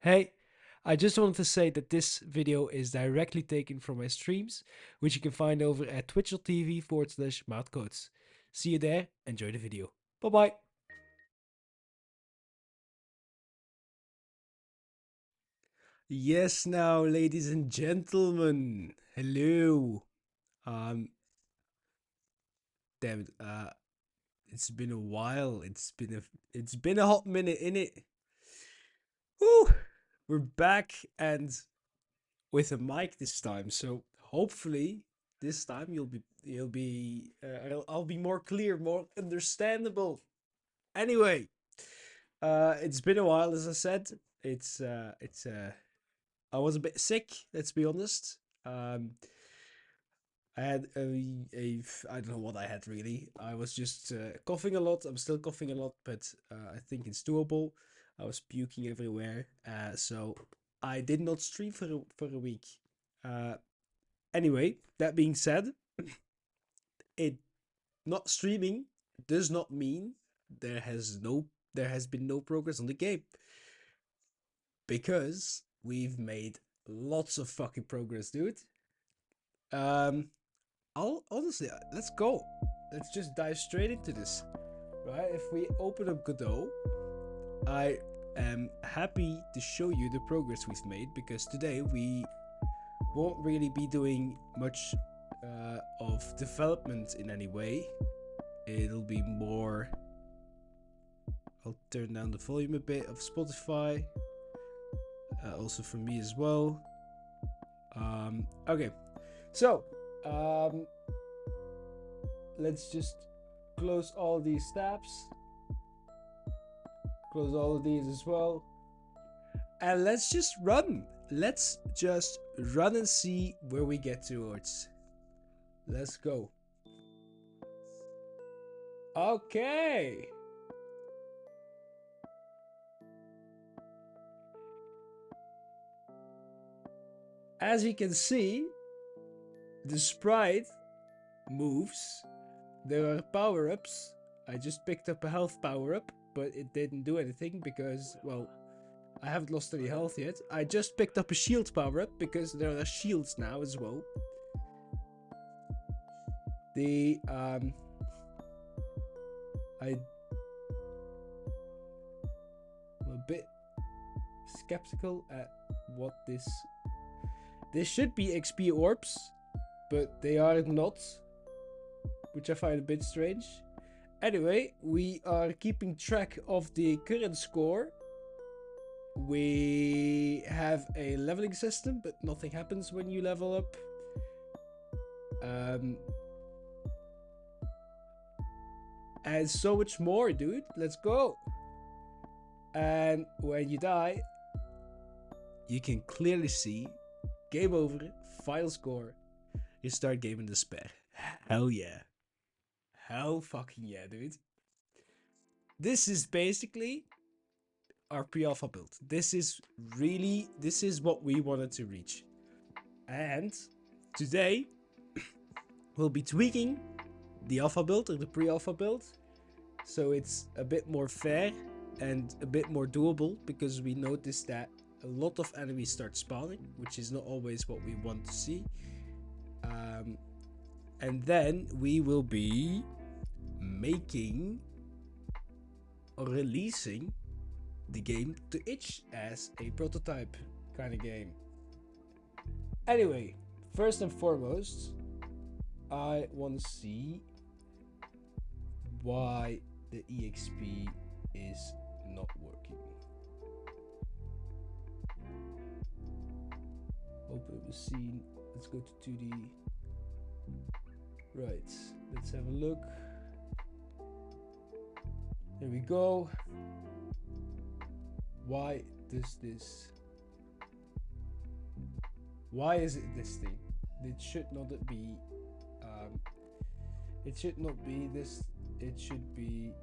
Hey, I just wanted to say that this video is directly taken from my streams, which you can find over at twitch.tv/maatcodes. See you there, enjoy the video. Bye bye. Yes, now, ladies and gentlemen. Hello. Um, damn it. It's been a while. It's been a hot minute in it. Woo! We're back and with a mic this time. So hopefully this time I'll be more clear, more understandable. Anyway, it's been a while, as I said. It's I was a bit sick. Let's be honest. Um, I had I don't know what I had really. I was just coughing a lot. I'm still coughing a lot, but I think it's doable. I was puking everywhere, so I did not stream for a week. Uh, Anyway, that being said, it not streaming does not mean there has been no progress on the game, because we've made lots of fucking progress, dude. Um, I'll honestly let's go. Let's just dive straight into this. Right? If we open up Godot, I am happy to show you the progress we've made, because today we won't really be doing much of development in any way. It'll be more. I'll turn down the volume a bit of Spotify, also for me as well. Okay, so let's just close all these tabs, close all of these as well, and let's just run. Let's just run and see where we get towards. Let's go. Okay. As you can see, the sprite moves. There are power-ups. I just picked up a health power-up, but it didn't do anything because, well, I haven't lost any health yet. I just picked up a shield power-up because there are shields now as well. I'm a bit skeptical at what this should be XP orbs, but they are not, which I find a bit strange. Anyway, we are keeping track of the current score. We have a leveling system, but nothing happens when you level up. And so much more, dude. Let's go. And when you die, you can clearly see game over, final score. You start game in despair. Hell yeah. Hell fucking yeah, dude. This is basically our pre-alpha build. This is what we wanted to reach. And today we'll be tweaking the alpha build or the pre-alpha build, so it's a bit more fair and a bit more doable, because we noticed that a lot of enemies start spawning, which is not always what we want to see. And then we will be making or releasing the game to itch as a prototype kind of game. Anyway, first and foremost, I want to see why the EXP is not working. Open up the scene. Let's go to 2D. Right, let's have a look. There we go. Why does this? Why is it this thing? It should not be. It should not be this. It should be.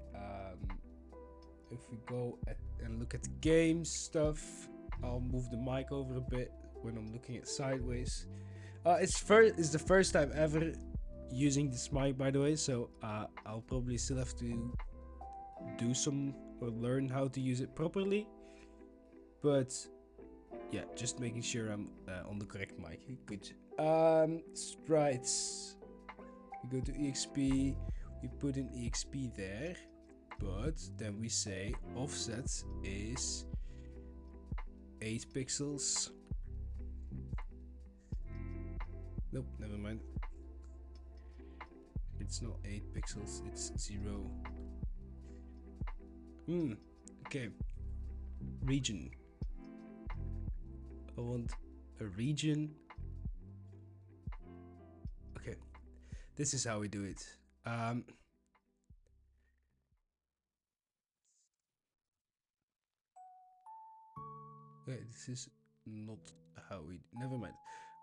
If we go and look at the game stuff, I'll move the mic over a bit when I'm looking at sideways. It's the first time ever using this mic, by the way, so I'll probably still have to do some or learn how to use it properly. But Yeah, just making sure I'm on the correct mic. Good. Sprites. We go to exp. We put an exp there, but then we say offset is 8 pixels. Nope, never mind. It's not 8 pixels, it's 0. Okay. Region. I want a region. Okay. This is how we do it. Okay, this is not how we... Never mind.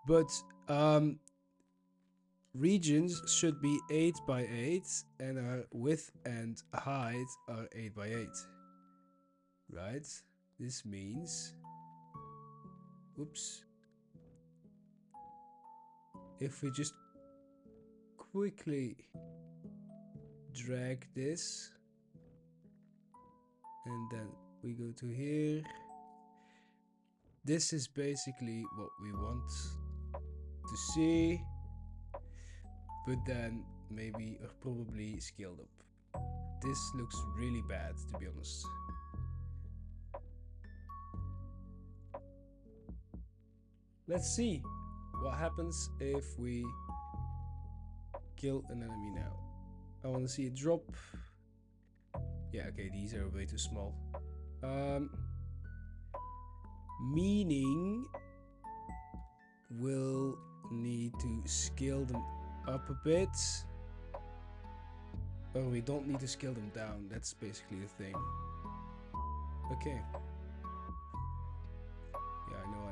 But, regions should be 8 by 8 and our width and height are 8 by 8. Right? This means... Oops. If we just quickly drag this and then we go to here, this is basically what we want to see, but then maybe or probably scaled up. This looks really bad, to be honest. Let's see what happens if we kill an enemy now. I want to see it drop. Yeah, okay, these are way too small. Meaning we'll need to scale them up a bit. Or we don't need to scale them down. That's basically the thing. Okay. Yeah, I know.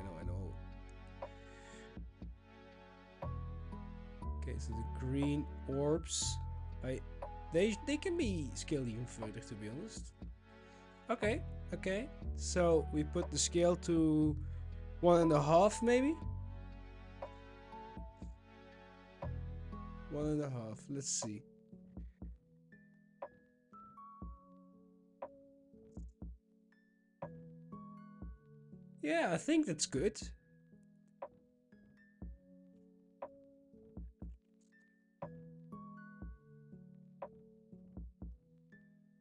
Okay, so the green orbs, they can be scaled even further, to be honest. Okay. So we put the scale to 1.5 maybe? 1.5, let's see. Yeah, I think that's good.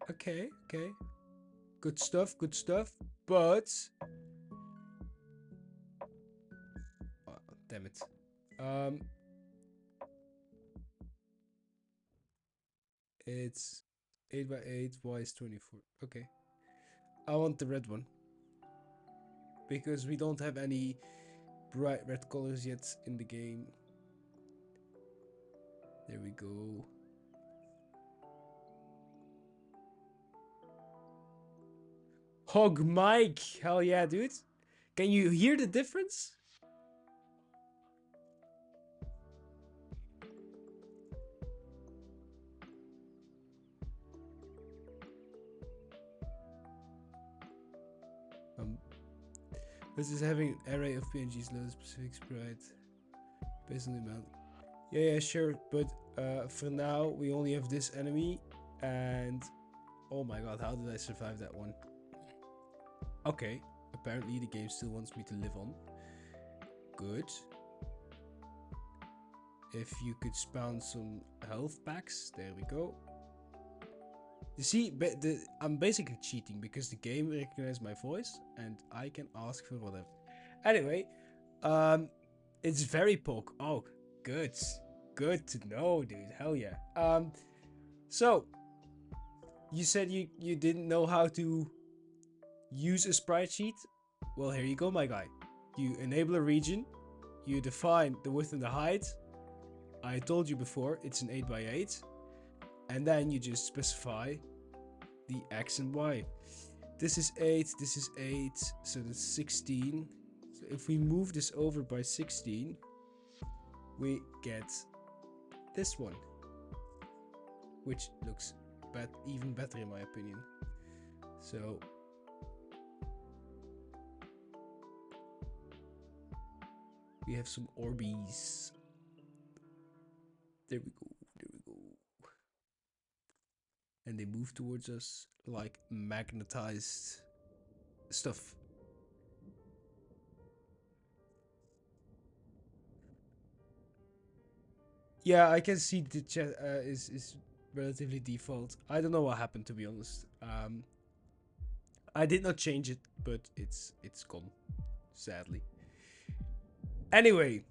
Okay. Good stuff. But... oh, damn it. It's 8 by 8, y is 24. Okay. I want the red one. Because we don't have any bright red colors yet in the game. There we go. Hog Mike! Hell yeah, dude. Can you hear the difference? This is having an array of PNGs, load specific sprite based on the amount. Yeah, sure. But for now, we only have this enemy. And oh my god, how did I survive that one? Okay, apparently the game still wants me to live on. Good. If you could spawn some health packs, there we go. You see, I'm basically cheating because the game recognizes my voice and I can ask for whatever. Anyway, it's very poke. Oh, good to know, dude. Hell yeah. So you said you didn't know how to use a sprite sheet. Well, here you go, my guy. You enable a region. You define the width and the height. I told you before, it's an 8 by 8. And then you just specify the X and Y. This is 8, this is 8, so that's 16. So if we move this over by 16, we get this one, which looks even better in my opinion. So we have some Orbeez. There we go. And they move towards us like magnetized stuff. Yeah, I can see the chat is relatively default. I don't know what happened, to be honest. I did not change it, but it's gone, sadly. Anyway,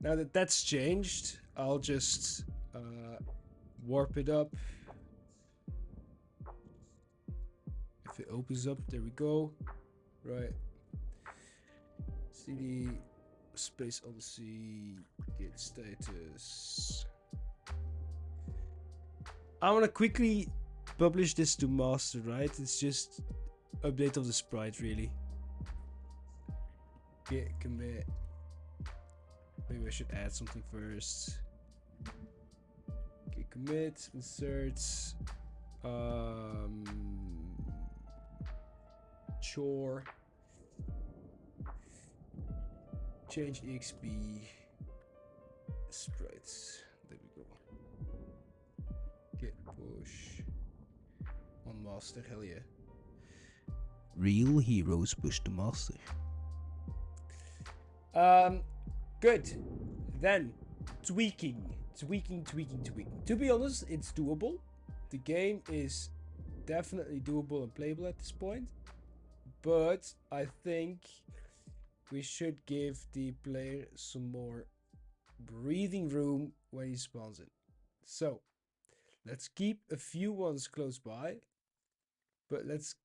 now that that's changed, I'll just warp it up. If it opens up, there we go. Right. CD SpaceOdyssey git status. I want to quickly publish this to master, right? It's just update of the sprite, really. Git commit. Maybe I should add something first. Git commit, insert, chore, change exp sprites. There we go. Git push on master. Hell yeah. Real heroes push to master. Good. Then tweaking. To be honest, it's doable. The game is definitely doable and playable at this point, but I think we should give the player some more breathing room when he spawns in. So let's keep a few ones close by, but let's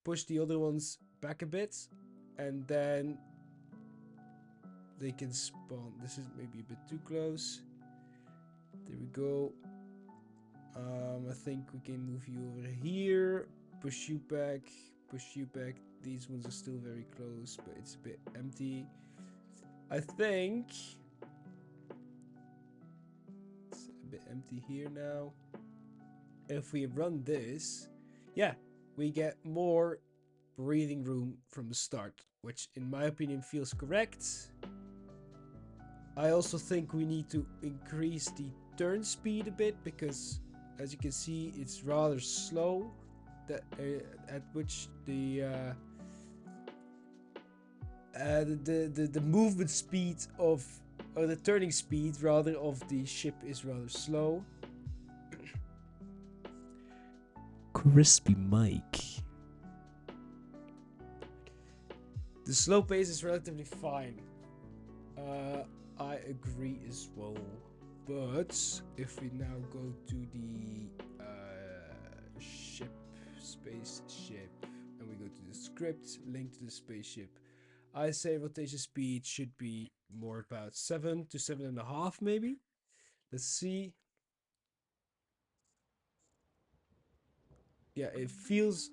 push the other ones back a bit, and then they can spawn. This is maybe a bit too close. There we go. I think we can move you over here, push you back. These ones are still very close, but it's a bit empty. I think it's a bit empty here now. If we run this, yeah, we get more breathing room from the start, which in my opinion feels correct. I also think we need to increase the turn speed a bit, because as you can see, it's rather slow at which the movement speed of, or the turning speed rather, of the ship is rather slow. Crispy Mike. The slow pace is relatively fine. I agree as well. But if we now go to the spaceship, and we go to the script, link to the spaceship, I say rotation speed should be more about 7 to 7.5 maybe. Let's see. Yeah, it feels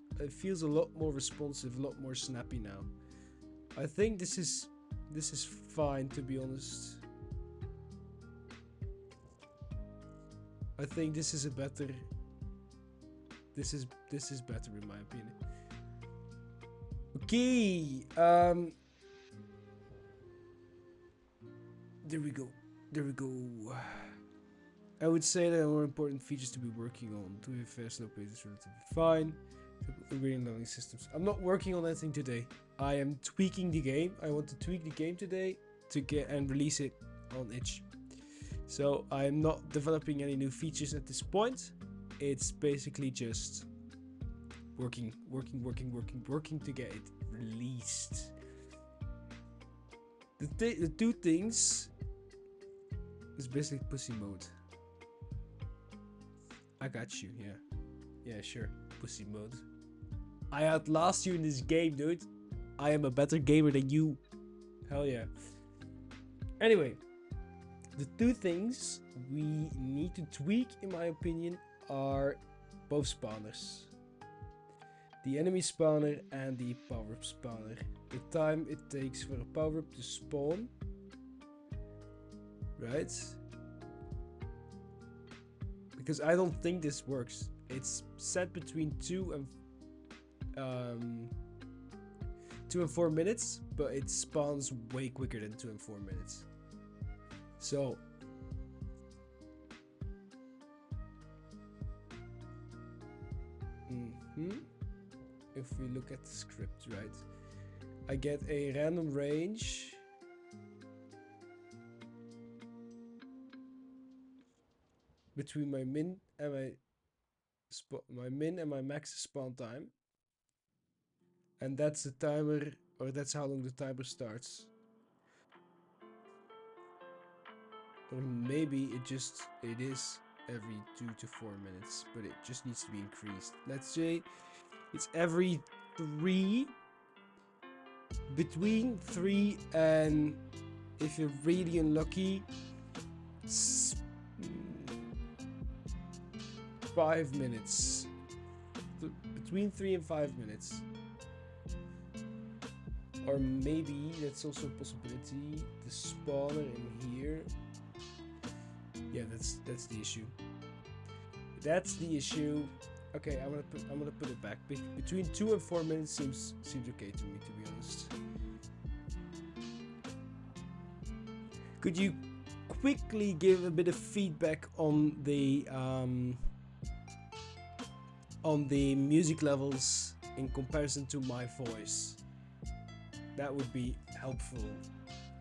a lot more responsive, a lot more snappy now. I think this is fine, to be honest. I think this is a better. This is better in my opinion. Okay. There we go. I would say there are more important features to be working on. To be fair, slow pace is relatively fine. Upgrading learning systems. I'm not working on anything today. I am tweaking the game. I want to tweak the game today to get and release it on itch. So I'm not developing any new features at this point. It's basically just working to get it released. The two things is basically pussy mode. I got you, yeah, sure, pussy mode. I outlast you in this game, dude. I am a better gamer than you. Hell yeah. Anyway, the two things we need to tweak, in my opinion, are both spawners. The enemy spawner and the power-up spawner. The time it takes for a power-up to spawn. Right? Because I don't think this works. It's set between 2 and 4 minutes, but it spawns way quicker than 2 and 4 minutes. So if we look at the script, right, I get a random range between my min and my min and my max spawn time, and that's the timer, or that's how long the timer starts. Or maybe it is every 2 to 4 minutes, but it just needs to be increased. Let's say it's every 3, between 3 and, if you're really unlucky, 5 minutes. Between 3 and 5 minutes. Or maybe that's also a possibility. The spawner in here. Yeah, that's the issue. That's the issue. Okay, I'm gonna put it back. Between 2 and 4 minutes seems okay to me, to be honest. Could you quickly give a bit of feedback on the music levels in comparison to my voice? That would be helpful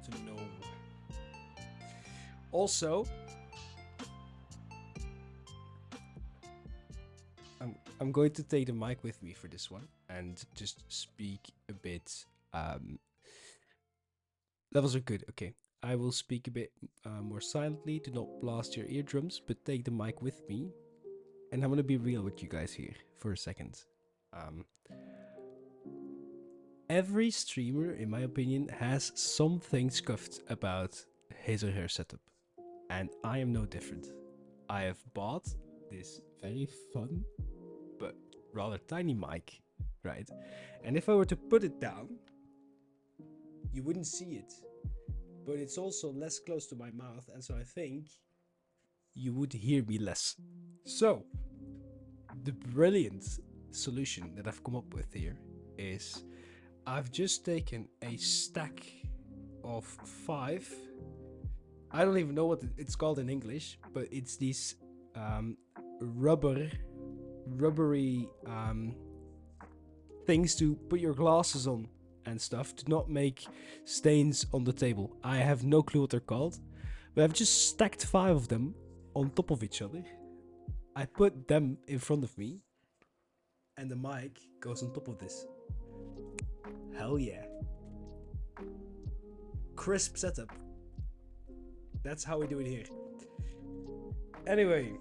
to know. Also, I'm going to take the mic with me for this one and just speak a bit. Levels are good. Okay, I will speak a bit more silently to not blast your eardrums, but take the mic with me. And I'm gonna be real with you guys here for a second. Every streamer, in my opinion, has something scuffed about his or her setup. And I am no different. I have bought this very fun, but rather tiny mic, right? And if I were to put it down, you wouldn't see it. But it's also less close to my mouth, and so I think you would hear me less. So, the brilliant solution that I've come up with here is I've just taken a stack of 5. I don't even know what it's called in English, but it's these rubbery things to put your glasses on and stuff to not make stains on the table. I have no clue what they're called, but I've just stacked 5 of them on top of each other. I put them in front of me, and the mic goes on top of this. Hell yeah. Crisp setup. That's how we do it here. Anyway,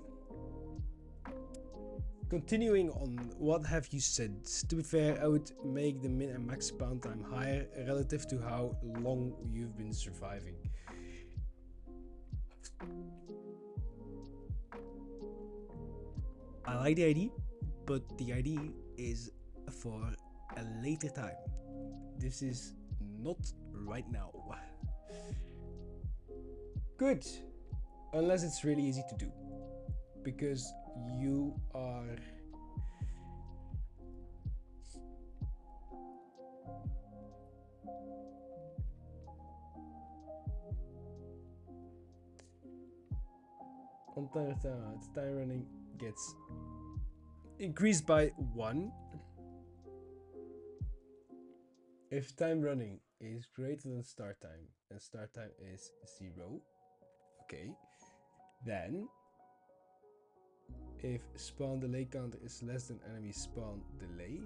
continuing on, what have you said? To be fair, I would make the min and max spawn time higher relative to how long you've been surviving. I like the idea, but the idea is for a later time. This is not right now. Good. Unless it's really easy to do. Because you are... On time running gets increased by 1. If time running is greater than start time and start time is 0, okay, then if spawn delay counter is less than enemy spawn delay,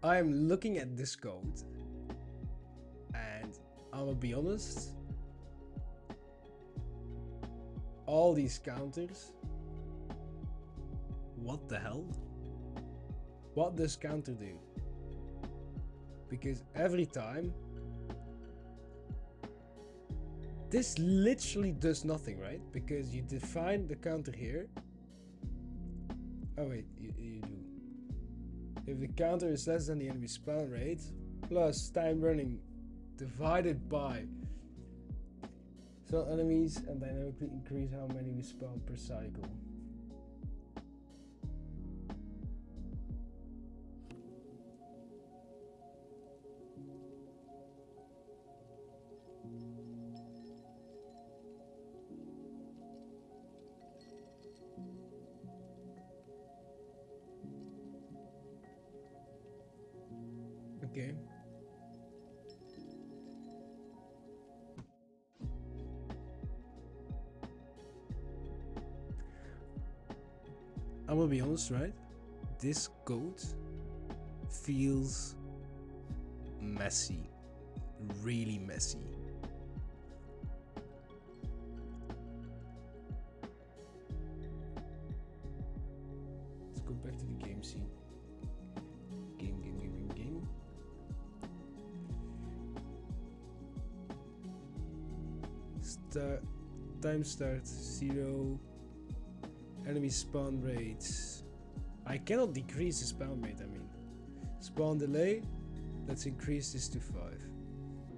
I'm looking at this code and I'm gonna be honest, all these counters, what the hell? What does counter do? Because every time, this literally does nothing, right? Because you define the counter here. Oh wait, you do. If the counter is less than the enemy spawn rate, plus time running divided by some enemies, and dynamically increase how many we spawn per cycle. Okay. I'm gonna be honest, right? This code feels messy. Really messy. Let's go back to the game scene. Game. Time start 0. Enemy spawn rates. I cannot decrease the spawn rate, I mean. Spawn delay. Let's increase this to 5.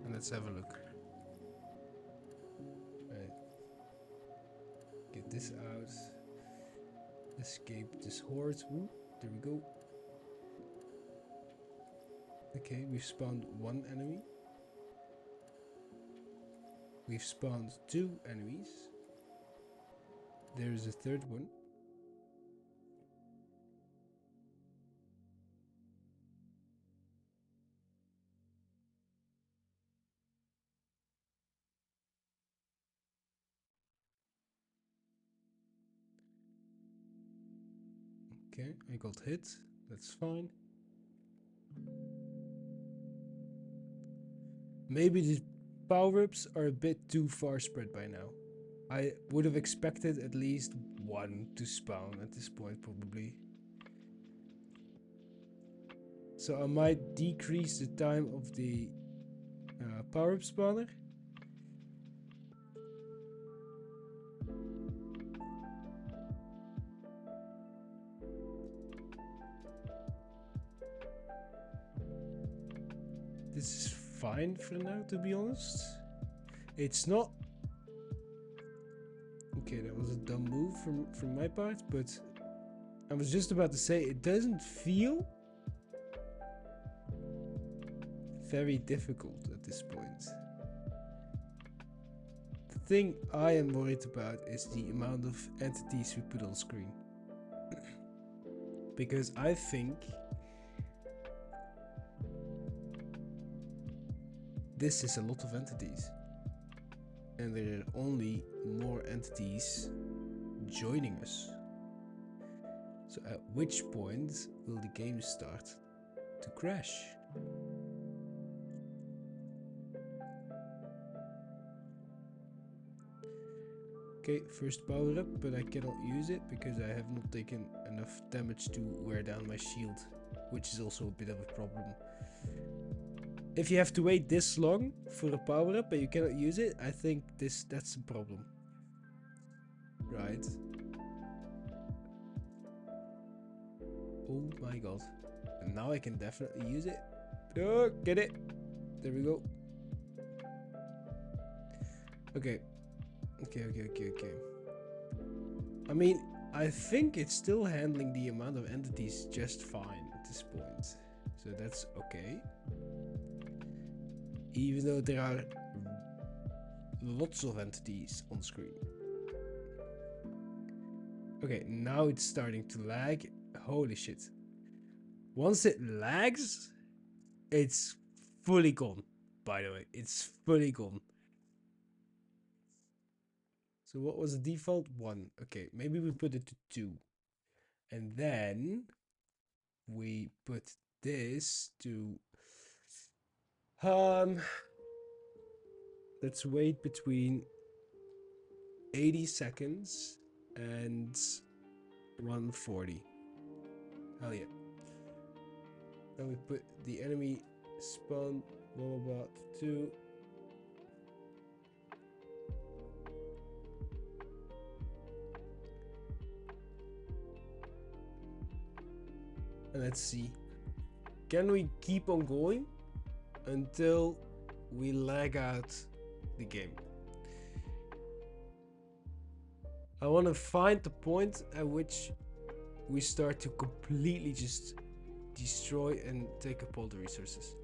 And let's have a look. Right. Get this out. Escape this horde. Ooh, there we go. Okay, we've spawned 1 enemy. We've spawned 2 enemies. There is a 3rd one. Okay, I got hit. That's fine. Maybe the power-ups are a bit too far spread by now. I would have expected at least 1 to spawn at this point, probably. So I might decrease the time of the power-up spawner. This is fine for now, to be honest. It's not... Okay, that was a dumb move from my part, but I was just about to say it doesn't feel very difficult at this point. The thing I am worried about is the amount of entities we put on screen. Because I think this is a lot of entities. And there are only more entities joining us. So at which point will the game start to crash? Okay, first power up, but I cannot use it because I have not taken enough damage to wear down my shield, which is also a bit of a problem. If you have to wait this long for a power up and you cannot use it, I think that's a problem. Right. Oh my god. And now I can definitely use it. Oh, get it. There we go. Okay. Okay. I mean, I think it's still handling the amount of entities just fine at this point. So that's okay. Even though there are lots of entities on screen. Okay, now it's starting to lag. Holy shit. Once it lags, it's fully gone. By the way, it's fully gone. So what was the default? 1. Okay, maybe we put it to 2. And then we put this to... let's wait between 80 seconds and 140. Hell yeah. Then we put the enemy spawn blah blah blah 2. And let's see. Can we keep on going until we lag out the game? I want to find the point at which we start to completely just destroy and take up all the resources.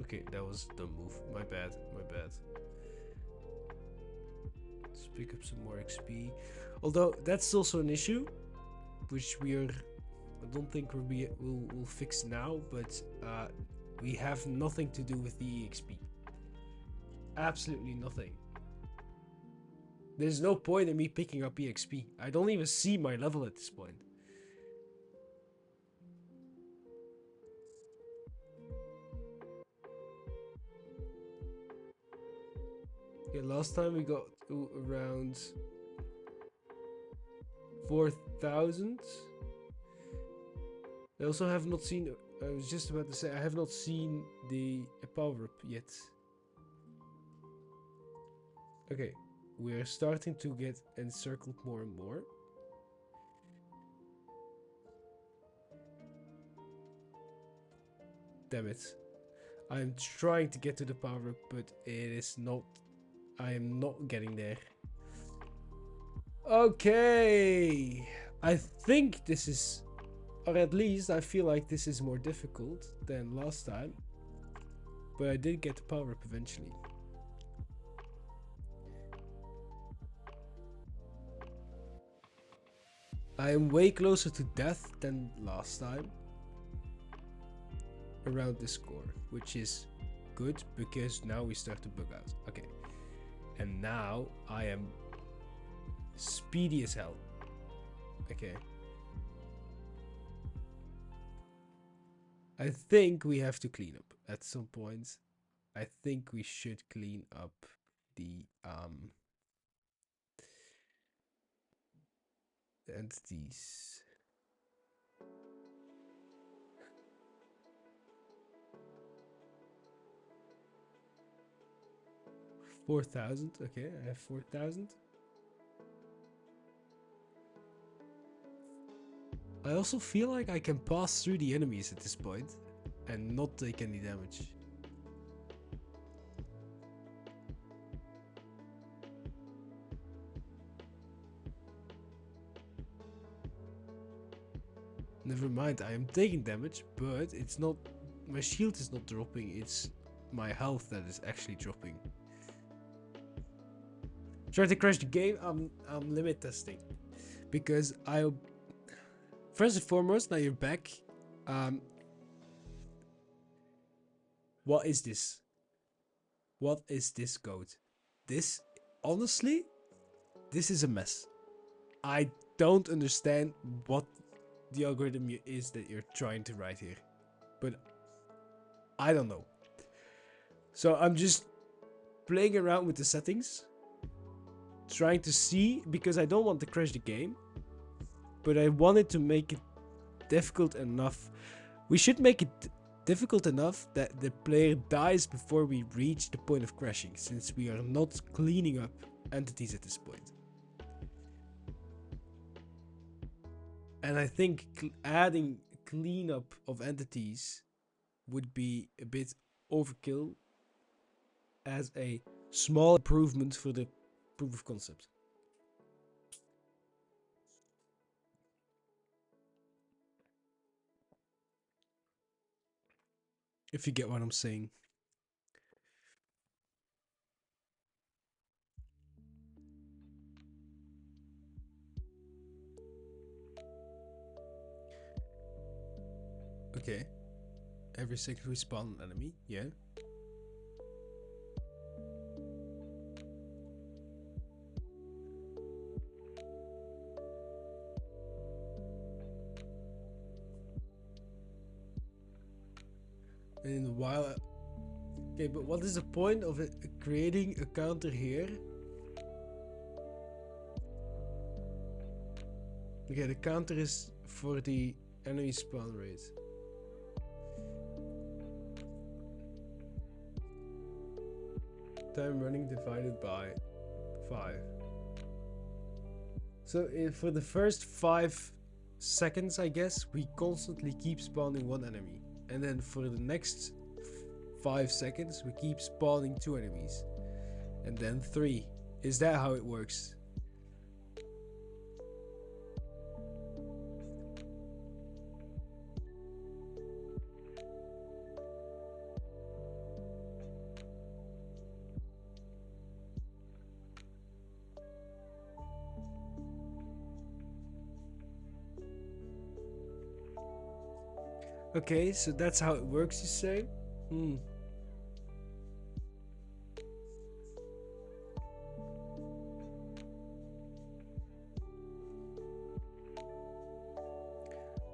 Okay, that was the move. My bad. pick up some more XP. Although that's also an issue, which I don't think we'll fix now, but we have nothing to do with the EXP. Absolutely nothing. There's no point in me picking up EXP. I don't even see my level at this point. Yeah, last time we got to around 4,000. I also have not seen, I was just about to say, I have not seen the power up yet. Okay, we're starting to get encircled more and more. Damn it. I'm trying to get to the power up, but it is not, I am not getting there. Okay, I think this is, or at least I feel like this is more difficult than last time. But I did get the power up eventually. I am way closer to death than last time. Around this score, which is good because now we start to bug out. Okay. And now I am speedy as hell. Okay. I think we have to clean up at some point. I think we should clean up the entities. $4,000. Okay, I have 4,000. I also feel like I can pass through the enemies at this point and not take any damage. Never mind, I am taking damage, but it's not, my shield is not dropping, it's my health that is actually dropping. Trying to crash the game, I'm limit testing. Because first and foremost, now you're back. What is this? What is this code? This, honestly, this is a mess. I don't understand what the algorithm is that you're trying to write here. But I don't know. So I'm just playing around with the settings. Trying to see, because I don't want to crash the game. But I wanted to make it difficult enough. We should make it difficult enough that the player dies before we reach the point of crashing, since we are not cleaning up entities at this point. And I think adding cleanup of entities would be a bit overkill as a small improvement for the proof of concept. If you get what I'm saying. Okay. Every second we spawn an enemy, yeah. And in a while... Okay, but what is the point of creating a counter here? Okay, the counter is for the enemy spawn rate. Time running divided by 5. So for the first 5 seconds, I guess, we constantly keep spawning one enemy. And then for the next 5 seconds, we keep spawning 2 enemies. And then 3. Is that how it works? Okay, so that's how it works, you say? Hmm.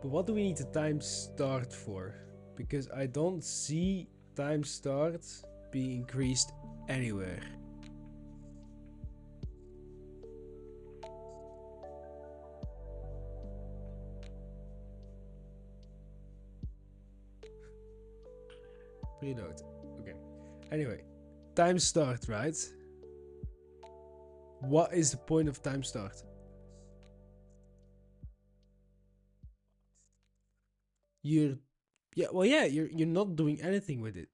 But what do we need the time start for? Because I don't see time start being increased anywhere. Preload. Okay. Anyway, time start, right? What is the point of time start? You're you're not doing anything with it.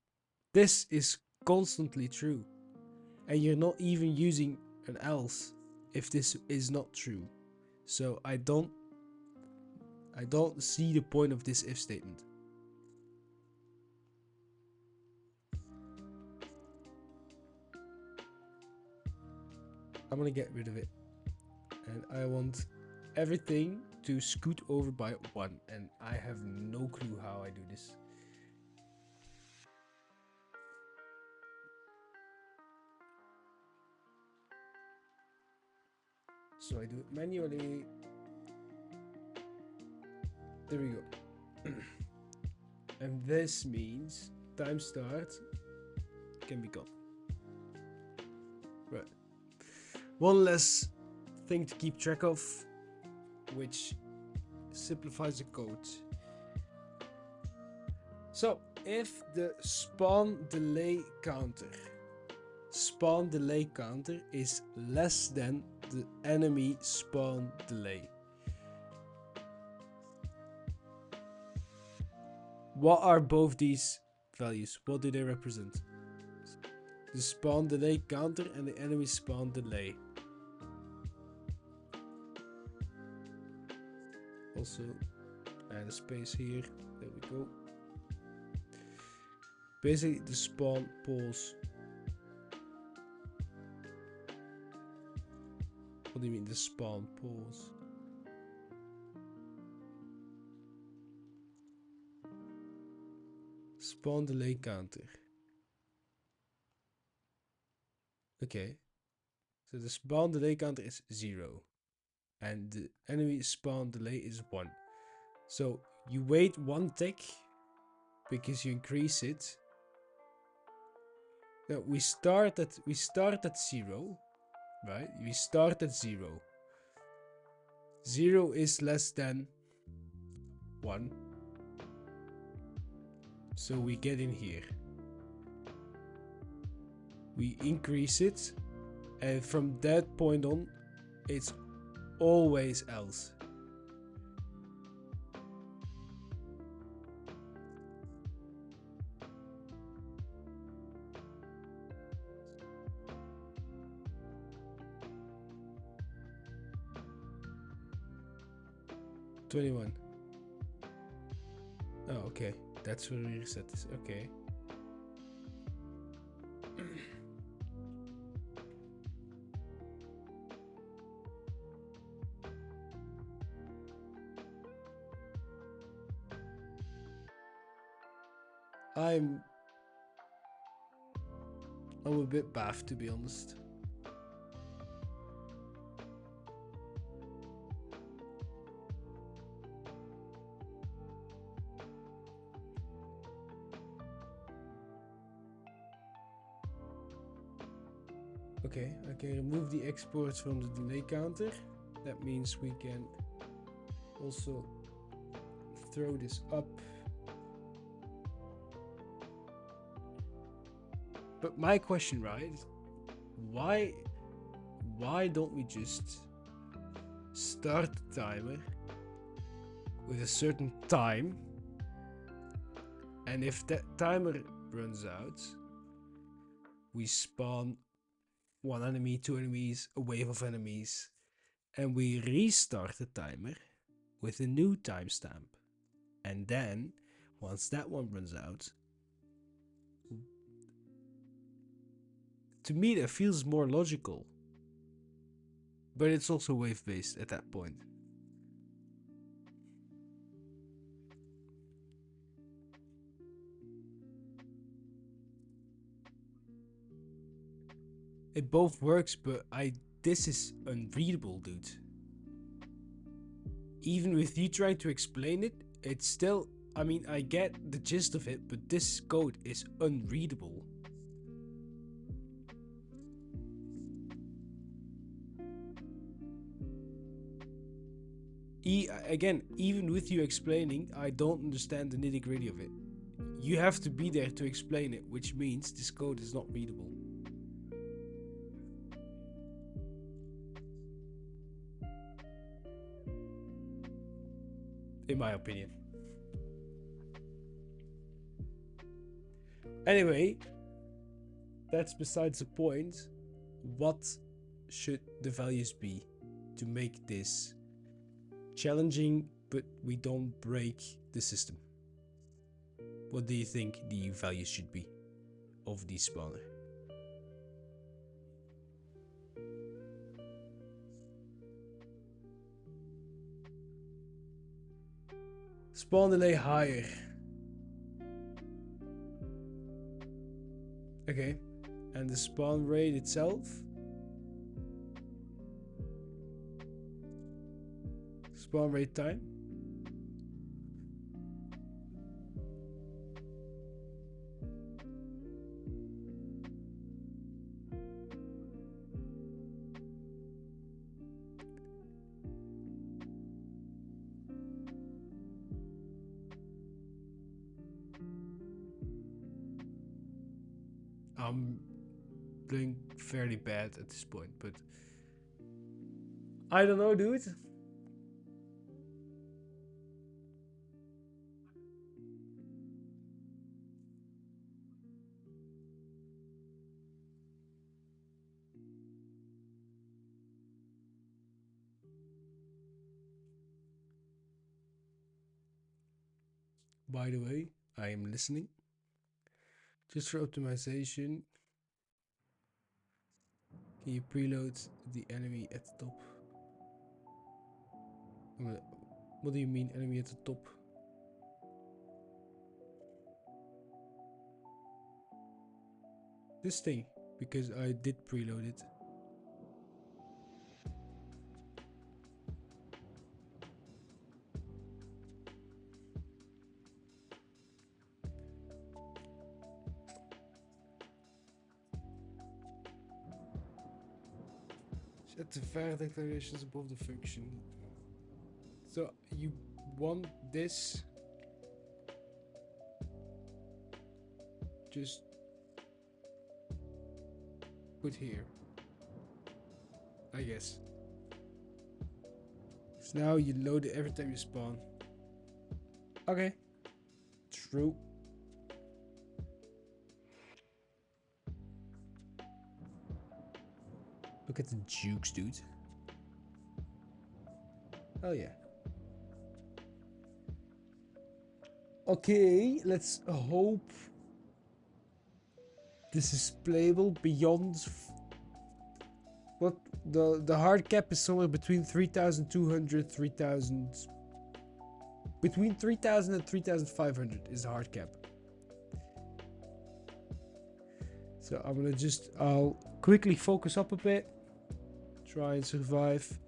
This is constantly true. And you're not even using an else if this is not true. So I don't see the point of this if statement. I'm gonna get rid of it. And I want everything to scoot over by 1. And I have no clue how I do this. So I do it manually. There we go. And this means time start can be gone. Right. One less thing to keep track of, which simplifies the code. So if the spawn delay counter is less than the enemy spawn delay, what are both these values? What do they represent? The spawn delay counter and the enemy spawn delay. Also add a space here. There we go. Basically the spawn pause. What do you mean the spawn pause? Spawn delay counter. Okay. So the spawn delay counter is 0. And the enemy spawn delay is 1. So you wait 1 tick because you increase it. Now we start at 0, right? We start at 0. 0 is less than 1. So we get in here. We increase it, and from that point on, it's always else. $21. Oh, okay. That's where we reset this. Okay. I'm a bit baffed, to be honest. Okay, I can remove the exports from the delay counter. That means we can also throw this up. But my question, right? Why don't we just start the timer with a certain time, and if that timer runs out, we spawn 1 enemy, 2 enemies, a wave of enemies, and we restart the timer with a new timestamp. And then, once that one runs out, to me that feels more logical. But it's also wave-based at that point. It both works, but this is unreadable, dude. Even with you trying to explain it, it's still, I mean, I get the gist of it, but this code is unreadable. Again, even with you explaining, I don't understand the nitty-gritty of it. You have to be there to explain it, which means this code is not readable. In my opinion. Anyway, that's besides the point. What should the values be to make this challenging, but we don't break the system? What do you think the values should be of the spawner? Spawn delay higher. Okay. And the spawn rate itself? Spawn rate time? I'm doing fairly bad at this point, but I don't know, dude. By the way, I am listening. Just for optimization, can you preload the enemy at the top? What do you mean enemy at the top? This thing, because I did preload it. Set the var declarations above the function. So you want this just put here, I guess. So now you load it every time you spawn. Okay. True. Look at the jukes, dude. Oh yeah. Okay, let's hope this is playable beyond what the hard cap is somewhere between 3,200, 3,000. Between 3,000 and 3,500 is the hard cap. So I'm gonna I'll quickly focus up a bit, try and survive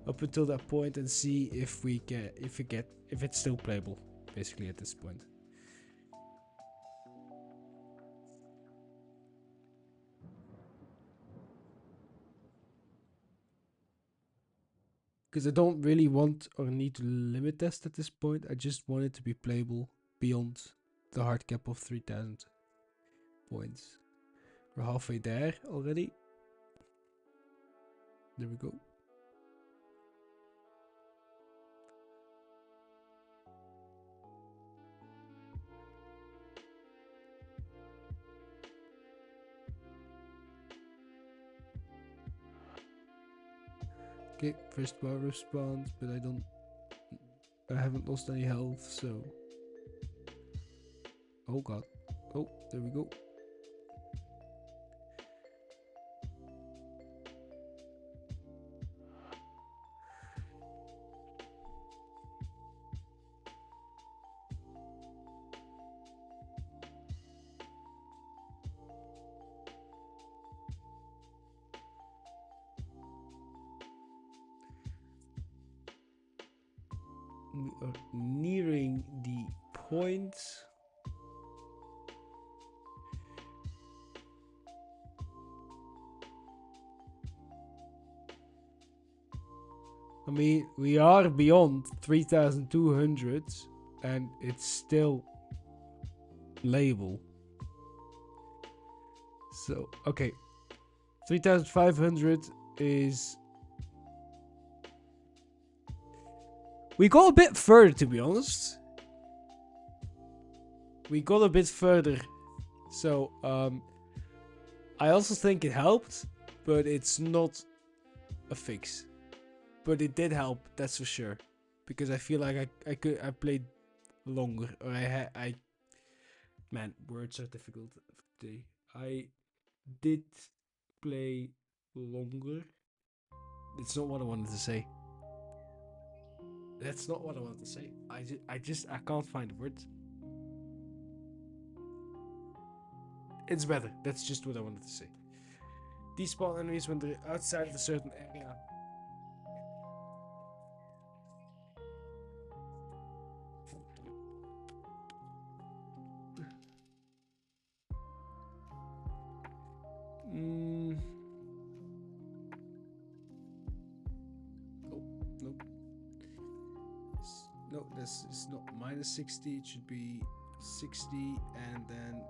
up until that point and see if it's still playable, basically at this point. Because I don't really want or need to limit test at this point. I just want it to be playable beyond the hard cap of 3,000 points. We're halfway there already. There we go. Okay, first bar responds, but I haven't lost any health, so. Oh god. Oh, there we go. We are nearing the point. I mean, we are beyond 3,200 and it's still label. So, okay. 3,500 is... We got a bit further, to be honest. We got a bit further. So, I also think it helped, but it's not a fix. But it did help, that's for sure. Because I feel like I played longer, or man, words are difficult today. I did play longer. It's not what I wanted to say. That's not what I wanted to say. I can't find the words. It's better. That's just what I wanted to say. Despawn enemies when they're outside of a certain area. Nope. No, this is not minus 60. It should be 60 and then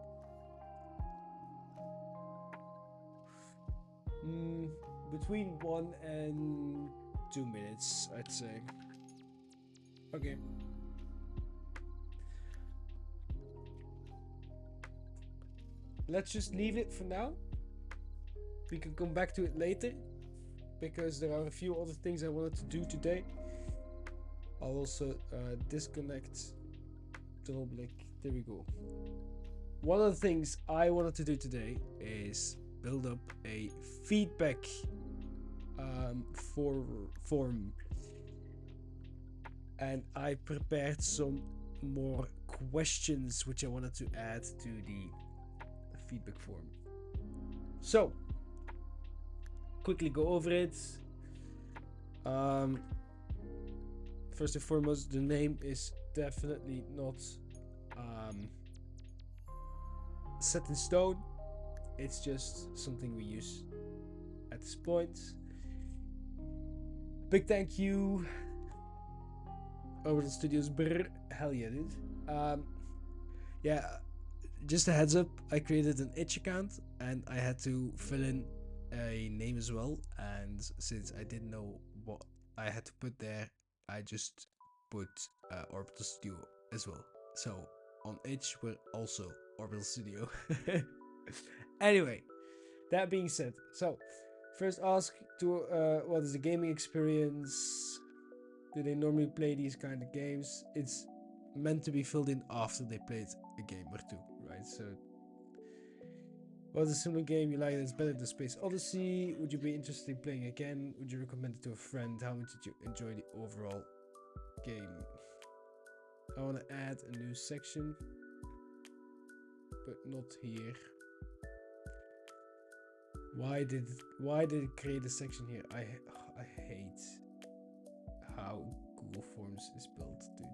between 1 and 2 minutes, I'd say. Okay. Let's just leave it for now. We can come back to it later, because there are a few other things I wanted to do today. I'll also disconnect double-click. There we go. One of the things I wanted to do today is build up a feedback form, and I prepared some more questions which I wanted to add to the feedback form. So, quickly go over it. First and foremost, the name is definitely not set in stone. It's just something we use at this point. Big thank you, Orbital Studios. Brr, hell yeah, dude. Yeah, just a heads up, I created an itch account and I had to fill in a name as well, and since I didn't know what I had to put there, I just put Orbital Studio as well. So on itch we're also Orbital Studio. Anyway, that being said, so first ask to what is the gaming experience? Do they normally play these kind of games? It's meant to be filled in after they played a game or two, right? So what is a similar game you like that's better than SpaceOdyssey? Would you be interested in playing again? Would you recommend it to a friend? How much did you enjoy the overall game? I want to add a new section, but not here. Why did it create a section here? I hate how Google Forms is built, dude.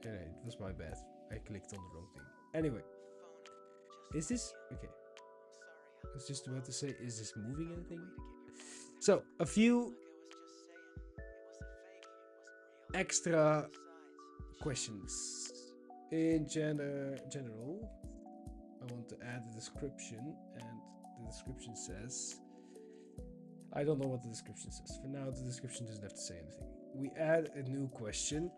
Alright, it was my bad. I clicked on the wrong thing. Anyway, is this okay? I was just about to say, is this moving anything? So, a few extra questions. In general, I want to add a description, and the description says, I don't know what the description says. For now, the description doesn't have to say anything. We add a new question.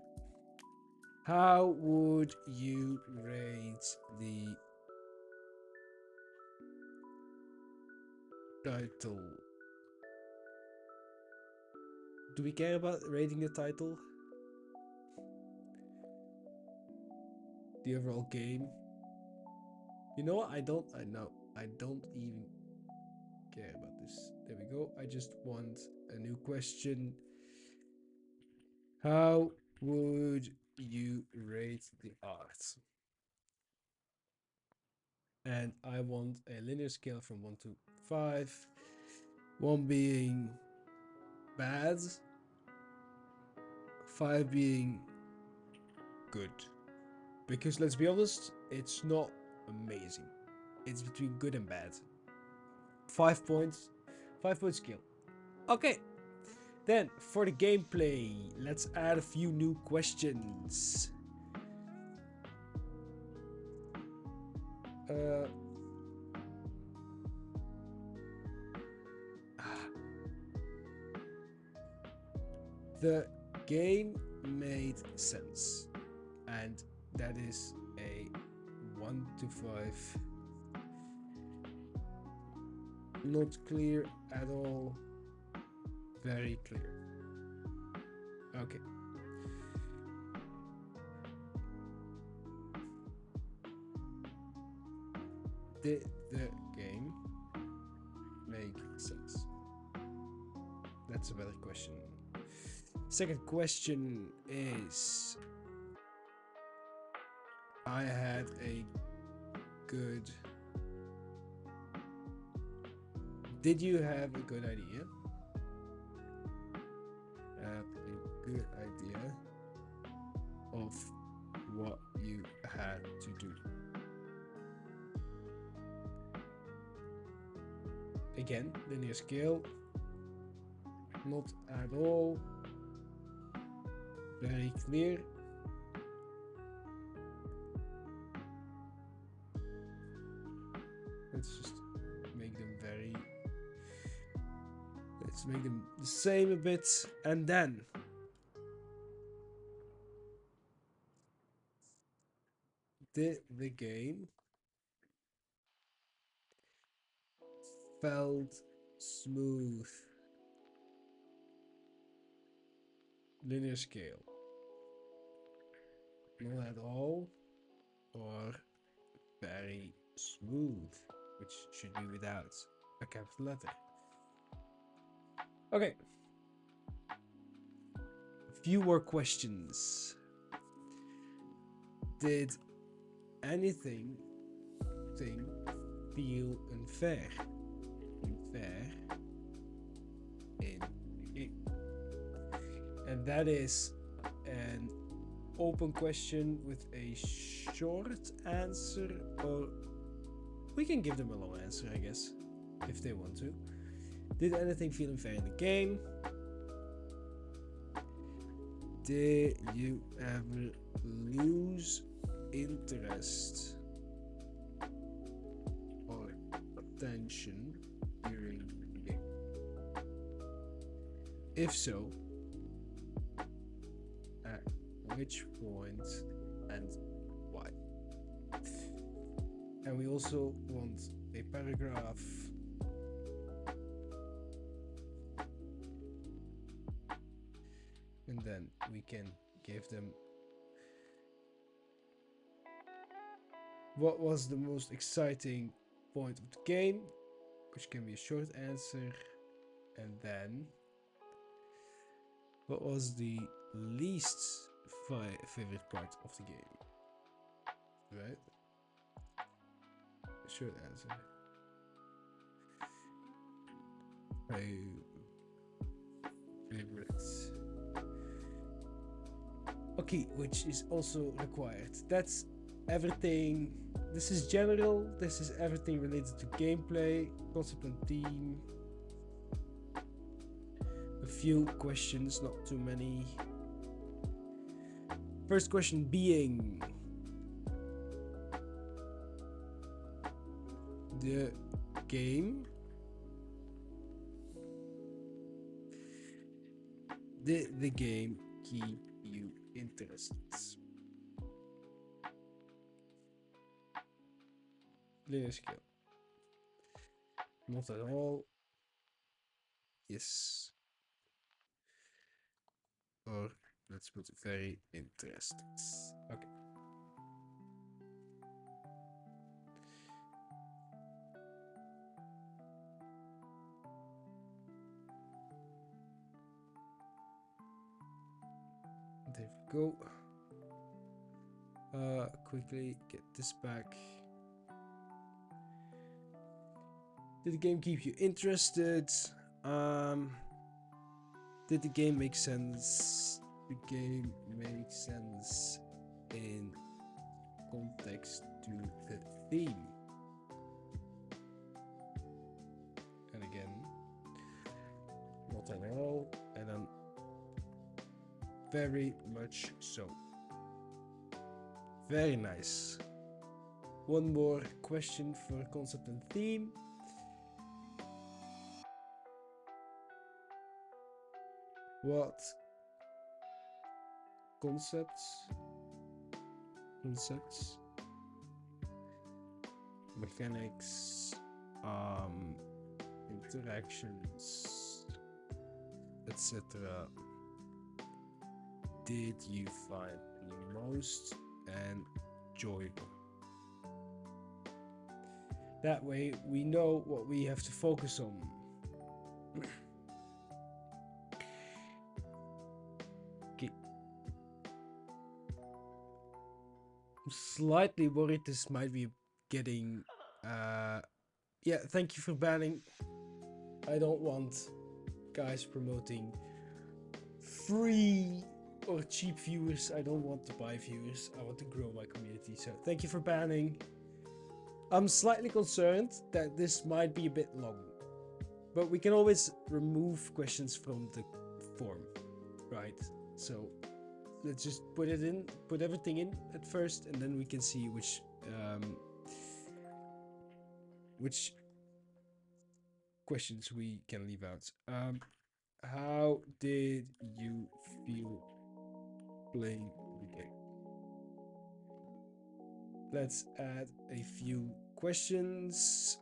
How would you rate the title? Do we care about rating the title? The overall game? You know what? I don't even care about this. There we go. I just want a new question. How would you rate the art? And I want a linear scale from 1 to 5. 1 being bad, 5 being good. Because let's be honest, it's not amazing. It's between good and bad. 5 points. 5 point skill. Okay. Then for the gameplay, let's add a few new questions. The game made sense, and that is a 1 to 5. Not clear at all. Very clear. Okay. Did the game make sense? That's a better question. Second question is, I had a good... Did you have a good idea? Have a good idea of what you had to do. Again, linear scale. Not at all. Very clear. Let's just make them very... Let's make them the same a bit. And then... Did the game felt smooth? Linear scale. Not at all, or very smooth, which should be without a capital letter. Okay. A few more questions. Did anything feel unfair? Unfair in the game. And that is an open question with a short answer, or we can give them a long answer, I guess, if they want to. Did anything feel unfair in the game? Did you ever lose interest or attention during the game? If so, at which point and why? And we also want a paragraph and then we can give them what was the most exciting point of the game, which can be a short answer, and then what was the least favorite part of the game, right? A short answer. Favorites. Okay, which is also required. That's everything. This is general. This is everything related to gameplay, concept and theme. A few questions, not too many. First question being, the game did the game keep you interested? Linear scale. Not at all. Yes. Or let's put very interested. Okay. There we go. Quickly get this back. Did the game keep you interested? Did the game make sense? The game makes sense in context to the theme. And again, not at all, and then very much so. Very nice. One more question for concept and theme. What concepts, mechanics, interactions, etc. did you find the most enjoyable? That way we know what we have to focus on. Okay. I'm slightly worried this might be getting yeah, thank you for banning. I don't want guys promoting free or cheap viewers. I don't want to buy viewers. I want to grow my community. So thank you for banning. I'm slightly concerned that this might be a bit long, but we can always remove questions from the form, right? So let's just put everything in at first, and then we can see which questions we can leave out. How did you feel playing the game? Let's add a few questions.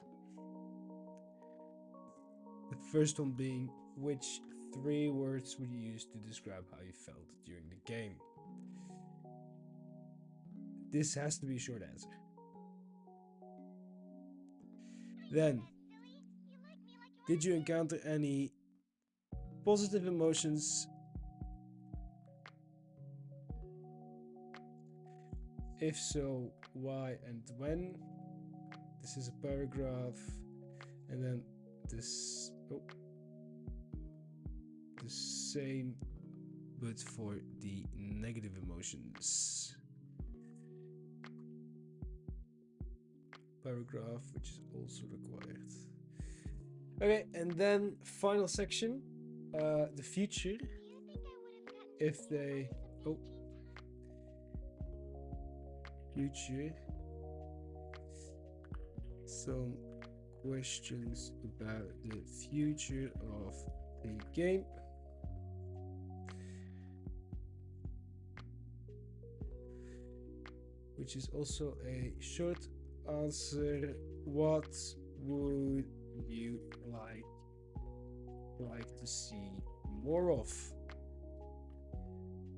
The first one being, which 3 words would you use to describe how you felt during the game? This has to be a short answer. Then, did you encounter any positive emotions? If so, why and when? This is a paragraph, and then this the same but for the negative emotions. Paragraph, which is also required. Okay, and then final section, the future. If they future, some questions about the future of the game. Which is also a short answer. What would you like to see more of?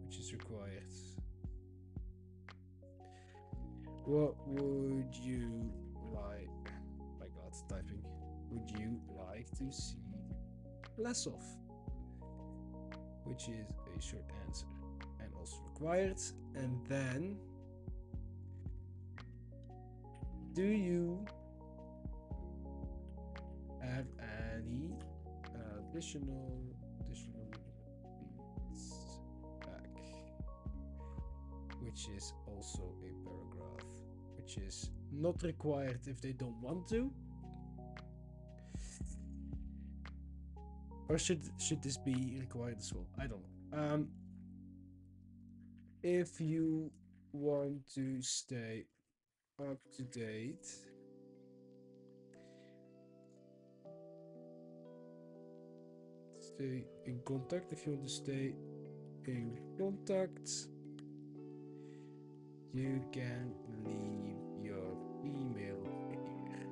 Which is required. What would you like? My God, typing. Would you like to see less of? Which is a short answer and also required. And then, do you have any additional feedback? Which is also a paragraph, which is not required if they don't want to. Or should this be required as well? I don't know. If you want to stay up to date, stay in contact. If you want to stay in contact, you can leave your email here,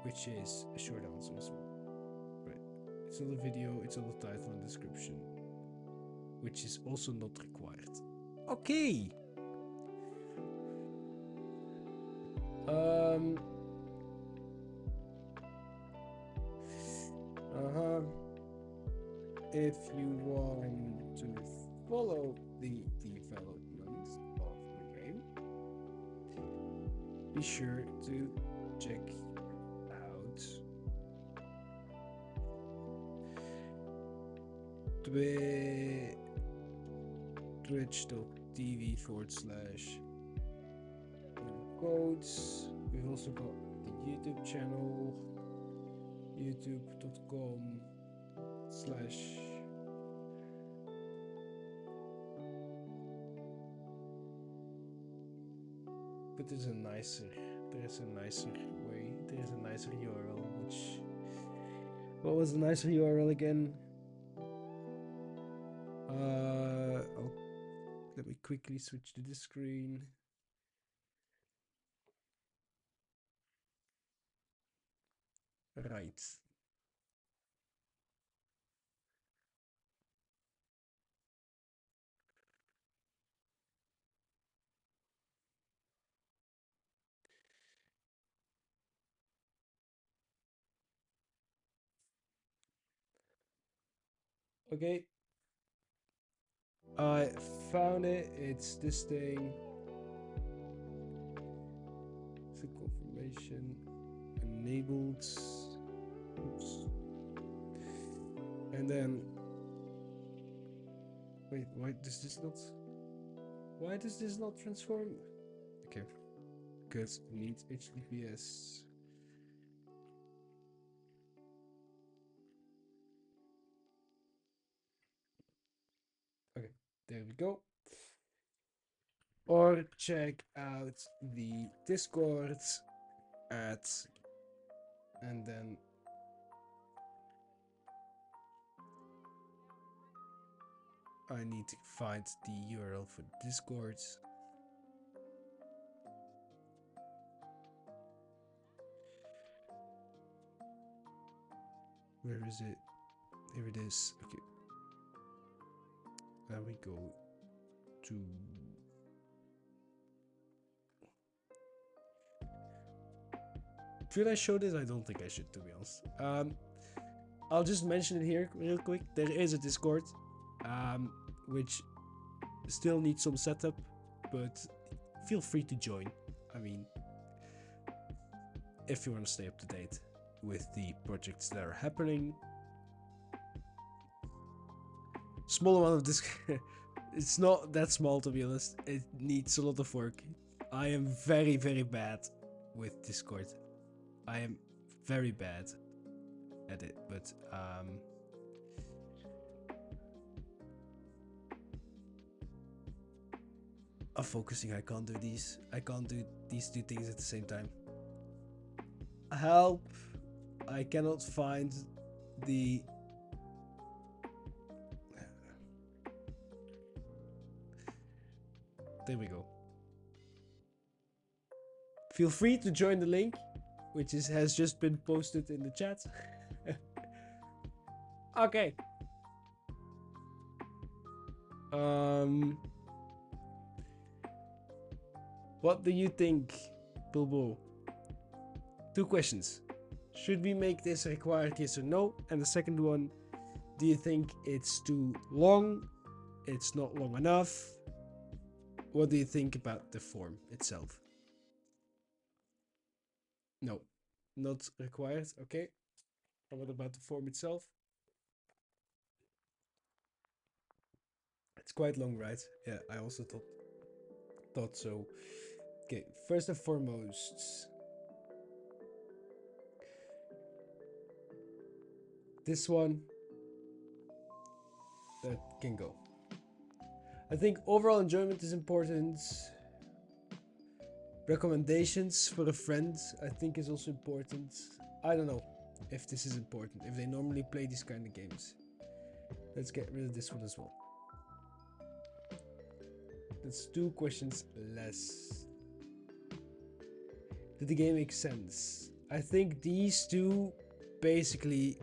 which is a short answer as well. Right. It's not a video, it's not a title and description, which is also not required. Okay. If you want to follow the development of the game, be sure to check out twitch.tv/codes. We've also got the YouTube channel, youtube.com/. But there's a nicer way. There's a nicer URL, which... What was the nicer URL again? Let me quickly switch to this screen. Right. Okay. I found it. It's this thing. It's a confirmation enabled. Oops. And then wait, why does this not transform? Okay, because it needs HTTPS. Okay, there we go. Or check out the Discord at, and then I need to find the URL for Discord. Where is it? Here it is. Okay. Now we go to... Should I show this? I don't think I should, to be honest. I'll just mention it here real quick. There is a Discord, which still needs some setup, but feel free to join. I mean, if you want to stay up to date with the projects that are happening. Small amount of this. It's not that small, to be honest. It needs a lot of work. I am very, very bad with Discord. I am very bad at it, but I'm focusing. I can't do these. I can't do these two things at the same time. Help! I cannot find the... There we go. Feel free to join the link, which has just been posted in the chat. Okay. What do you think, Bilbo? 2 questions. Should we make this required, yes or no? And the second one, do you think it's too long? It's not long enough? What do you think about the form itself? No, not required. Okay. And what about the form itself? It's quite long, right? Yeah, I also thought so. Okay, first and foremost, this one that can go. I think overall enjoyment is important. Recommendations for a friend, I think, is also important. I don't know if this is important, if they normally play these kind of games. Let's get rid of this one as well. That's 2 questions less. Did the game make sense? I think these 2 basically...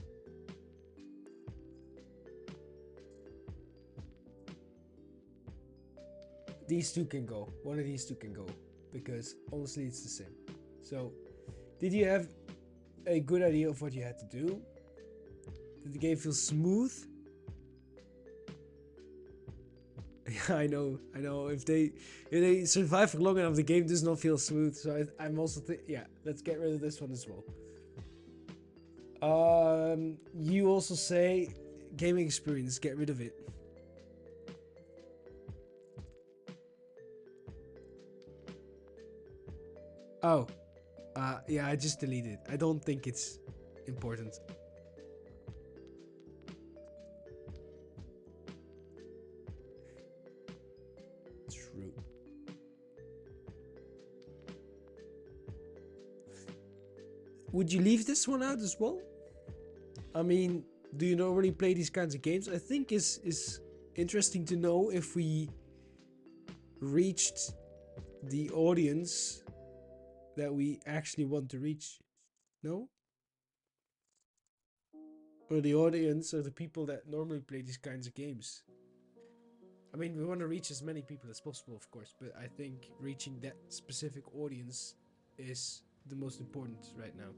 These 2 can go. One of these 2 can go. Because honestly, it's the same. So, did you have a good idea of what you had to do? Did the game feel smooth? I know. If they survive for long enough, the game does not feel smooth. So I'm also yeah. Let's get rid of this one as well. You also say gaming experience. Get rid of it. Oh, yeah, I just deleted it. I don't think it's important. True. Would you leave this one out as well? I mean, do you normally play these kinds of games? I think is interesting to know if we reached the audience that we actually want to reach. No? Or the audience or the people that normally play these kinds of games. I mean, we want to reach as many people as possible, of course, but I think reaching that specific audience is the most important right now.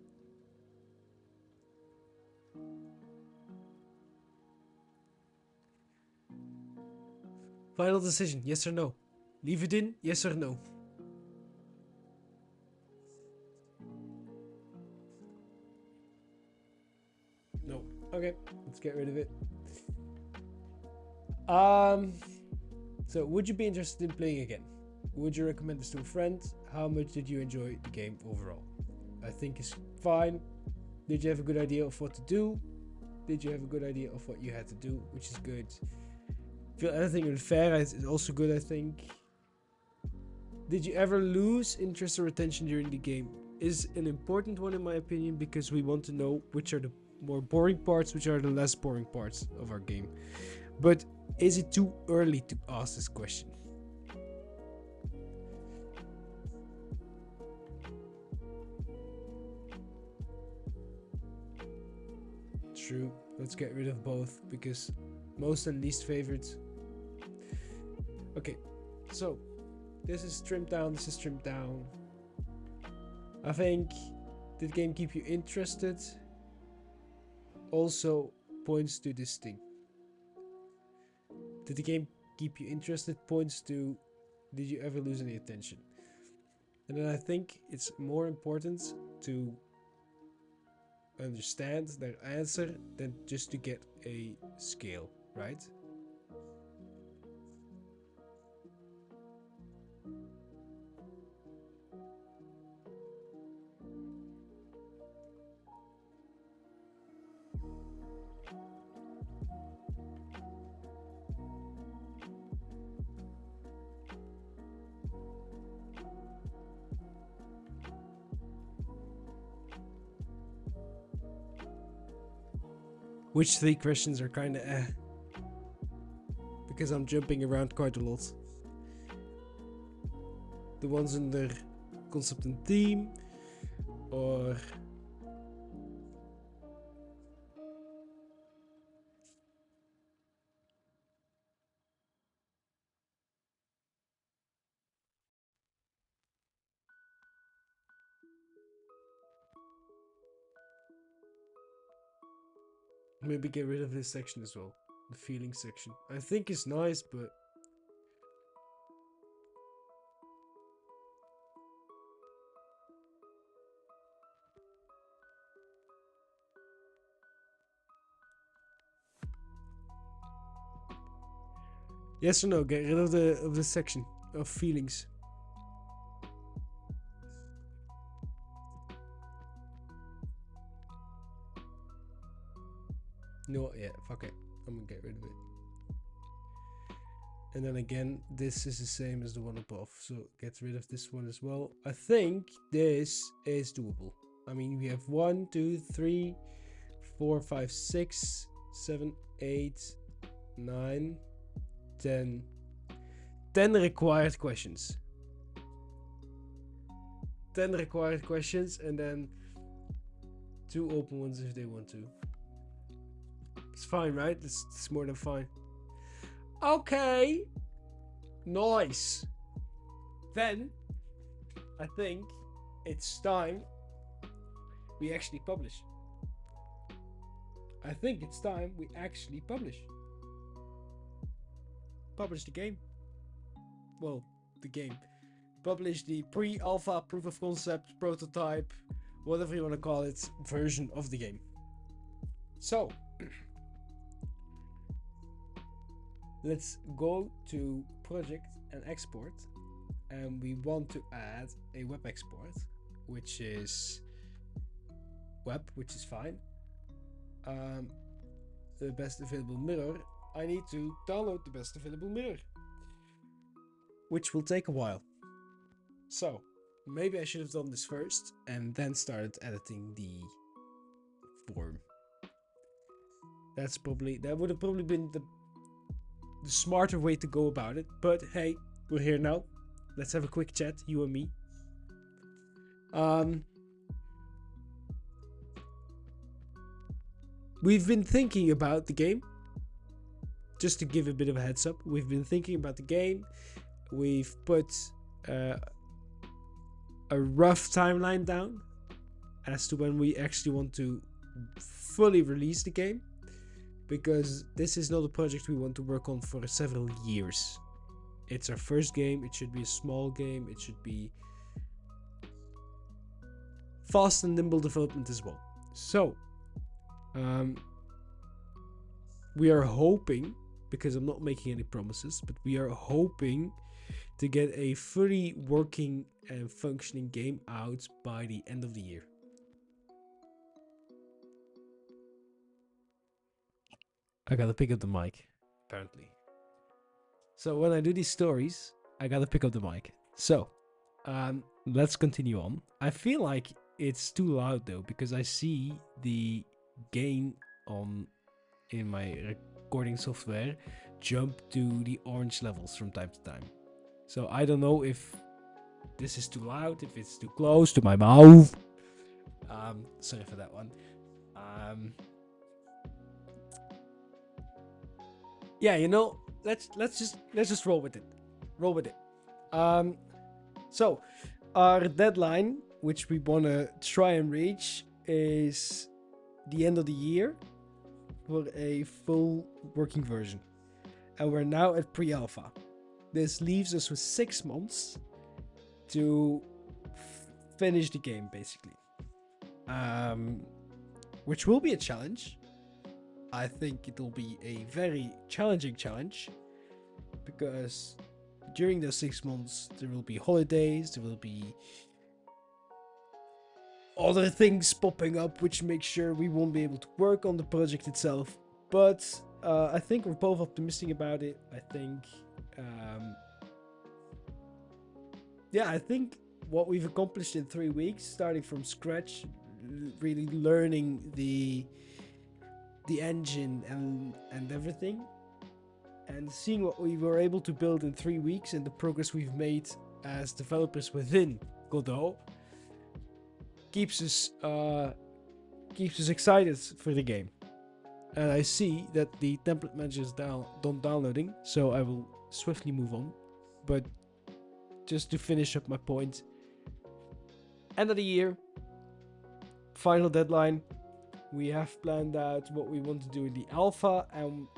Final decision, yes or no? Leave it in, yes or no? No. Okay, let's get rid of it. So would you be interested in playing again? Would you recommend this to a friend? How much did you enjoy the game overall? I think it's fine. Did you have a good idea of what to do? Did you have a good idea of what you had to do? Which is good. Feel anything unfair is also good, I think. Did you ever lose interest or attention during the game? Is an important one in my opinion, because we want to know which are the more boring parts, which are the less boring parts of our game. But is it too early to ask this question? True. Let's get rid of both, because most and least favorites. Okay, so this is trimmed down, this is trimmed down. I think, did the game keep you interested? Also points to this thing. Did the game keep you interested? Points to, did you ever lose any attention? And then I think it's more important to understand their answer than just to get a scale, right? Which three questions are kind of because I'm jumping around quite a lot. The ones under concept and theme, or maybe get rid of this section as well. The feeling section. I think it's nice, but yes or no? Get rid of the section of feelings. No, yeah, fuck it. I'm gonna get rid of it. And then again, this is the same as the one above, so get rid of this one as well. I think this is doable. I mean, we have 1, 2, 3, 4, 5, 6, 7, 8, 9, 10. 10 required questions. 10 required questions, and then 2 open ones if they want to. It's fine, right? It's more than fine. Okay. Nice. Then, I think it's time we actually publish. I think it's time we actually publish. Publish the game. Well, the game. Publish the pre-alpha, proof of concept, prototype, whatever you want to call it, version of the game. So, let's go to project and export, and we want to add a web export, which is web, which is fine. The best available mirror, I need to download the best available mirror, which will take a while. So maybe I should have done this first and then started editing the form. That would have probably been the smarter way to go about it. But hey, we're here now. Let's have a quick chat, you and me. We've been thinking about the game. Just to give a bit of a heads up, we've been thinking about the game. We've put a rough timeline down as to when we actually want to fully release the game, because this is not a project we want to work on for several years. It's our first game. It should be a small game. It should be fast and nimble development as well. So we are hoping, because I'm not making any promises, but we are hoping to get a fully working and functioning game out by the end of the year. I gotta pick up the mic, apparently. So when I do these stories, I gotta pick up the mic. So, let's continue on. I feel like it's too loud though, because I see the gain in my recording software jump to the orange levels from time to time. So I don't know if this is too loud, if it's too close to my mouth. Sorry for that one. Yeah, you know, let's just roll with it. Roll with it. So our deadline, which we wanna try and reach, is the end of the year for a full working version. And we're now at pre-alpha. This leaves us with 6 months to finish the game, basically. Which will be a challenge. I think it'll be a very challenging challenge, because during those 6 months there will be holidays, there will be other things popping up which make sure we won't be able to work on the project itself. But I think we're both optimistic about it. I think I think what we've accomplished in 3 weeks, starting from scratch, really learning the engine and everything, and seeing what we were able to build in 3 weeks and the progress we've made as developers within Godot, keeps us excited for the game. And I see that the template manager is done downloading, so I will swiftly move on. But just to finish up my point, end of the year, final deadline. We have planned out what we want to do in the alpha, and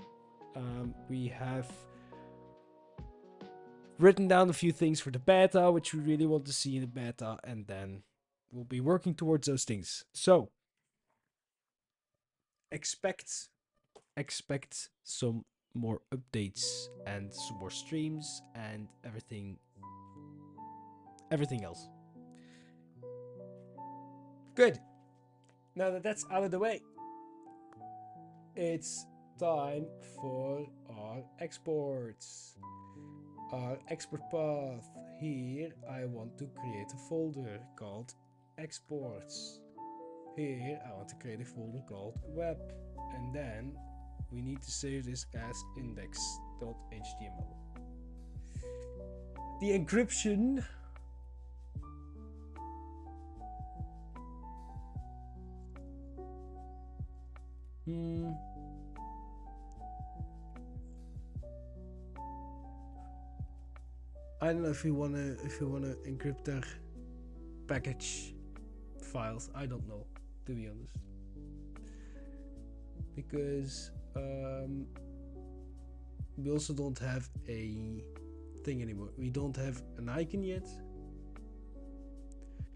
we have written down a few things for the beta, which we really want to see in the beta, and then we'll be working towards those things. So expect some more updates and some more streams and everything else. Good. Now that that's out of the way, it's time for our exports. Our export path. Here I want to create a folder called exports. Here I want to create a folder called web, and then we need to save this as index.html. The encryption I don't know if you wanna encrypt their package files. I don't know, to be honest, because we also don't have a thing anymore. We don't have an icon yet.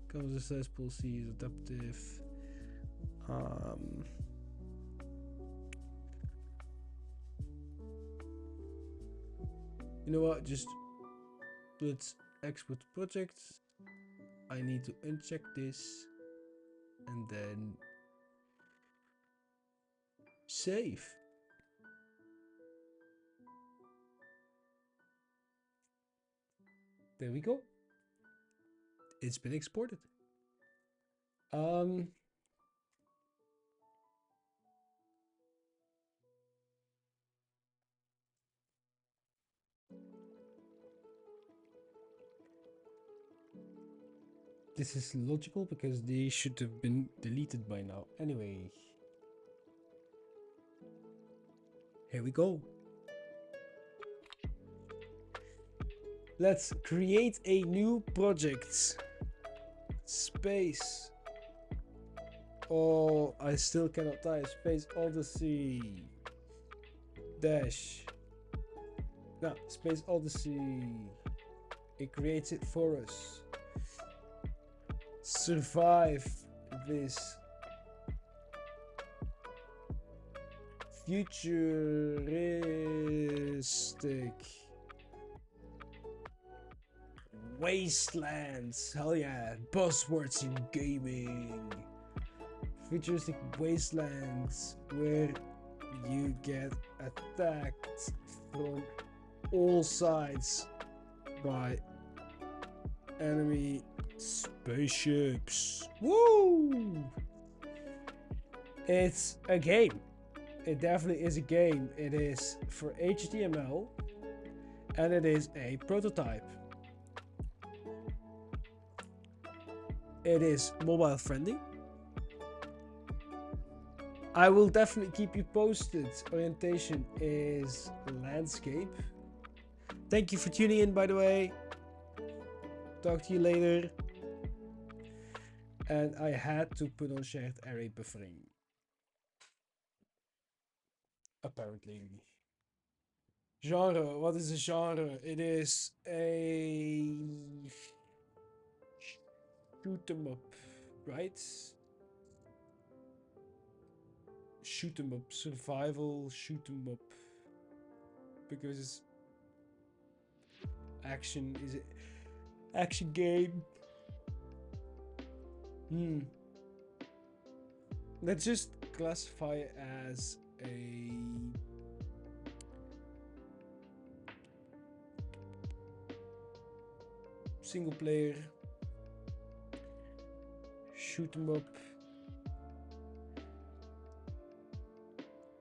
Comes the size policy is adaptive. You know what? Just let's export project. I need to uncheck this and then save. There we go. It's been exported. This is logical because they should have been deleted by now. Anyway, here we go. Let's create a new project. Space. Oh, I still cannot type. SpaceOdyssey. Dash. No, SpaceOdyssey. It creates it for us. Survive this futuristic wastelands. Hell yeah, buzzwords in gaming. Futuristic wastelands where you get attacked from all sides by enemy spaceships. Woo! It's a game. It definitely is a game. It is for HTML and it is a prototype. It is mobile friendly. I will definitely keep you posted. Orientation is landscape. Thank you for tuning in, by the way. Talk to you later. And I had to put on shared array buffering. Apparently. Genre. What is a genre? It is a shoot 'em up, right? Shoot 'em up. Survival shoot 'em up. Because action is it action game. Let's just classify it as a single player shoot 'em up.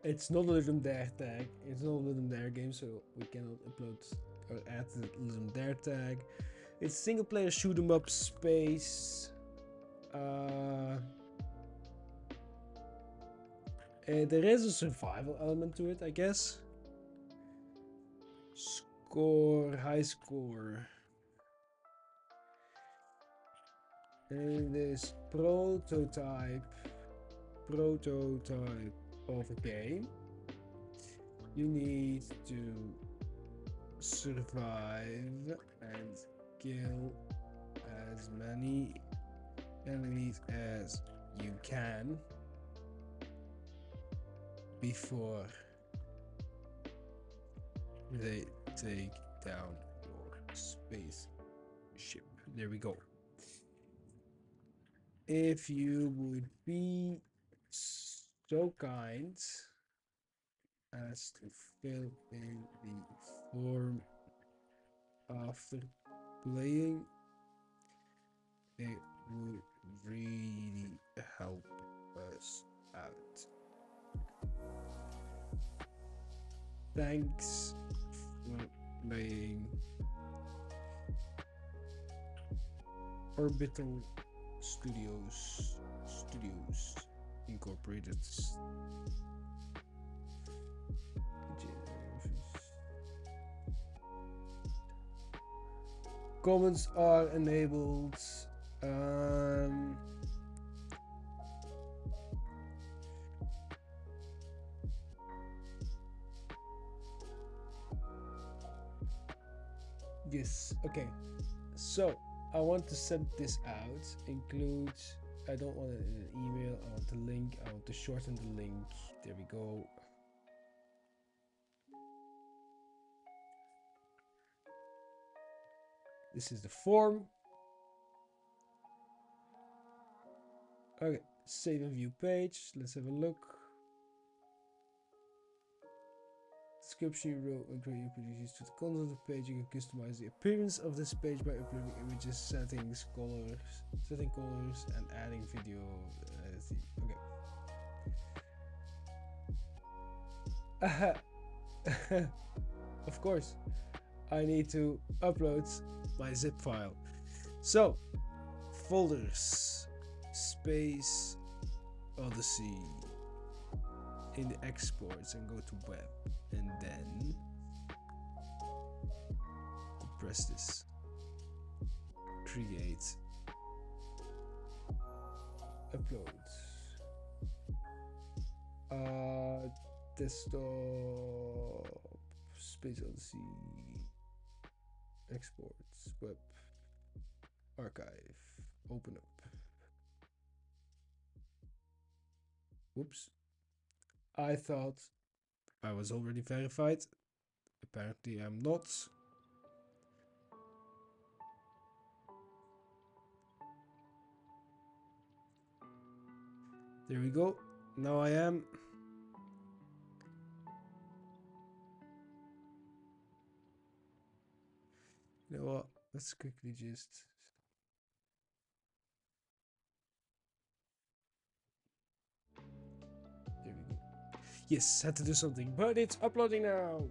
It's not a live and dare tag. It's not a live and dare game, so we cannot upload or add the live and dare tag. It's single player shoot 'em up space. There is a survival element to it, I guess. Score, high score. And this prototype of a game. You need to survive and kill as many enemies as you can before they take down your spaceship. There we go. If you would be so kind as to fill in the form after playing, it would really help us out. Thanks for playing Orbital Studios Incorporated. Comments are enabled. Yes, okay. So I want to send this out. Include, I don't want it in an email. I want the link. I want to shorten the link. There we go. This is the form. Okay, save and view page. Let's have a look. Description you wrote and create your produce to the content of the page. You can customize the appearance of this page by uploading images, setting colors, and adding video. Okay. Of course, I need to upload my zip file. So, folders, Space Odyssey in the exports, and go to web, and then press this, create, upload, desktop, Space Odyssey, exports, web, archive, open up. Whoops. I thought I was already verified. Apparently I'm not. There we go. Now I am. You know what? Let's quickly just. There we go. Yes, had to do something, but it's uploading now.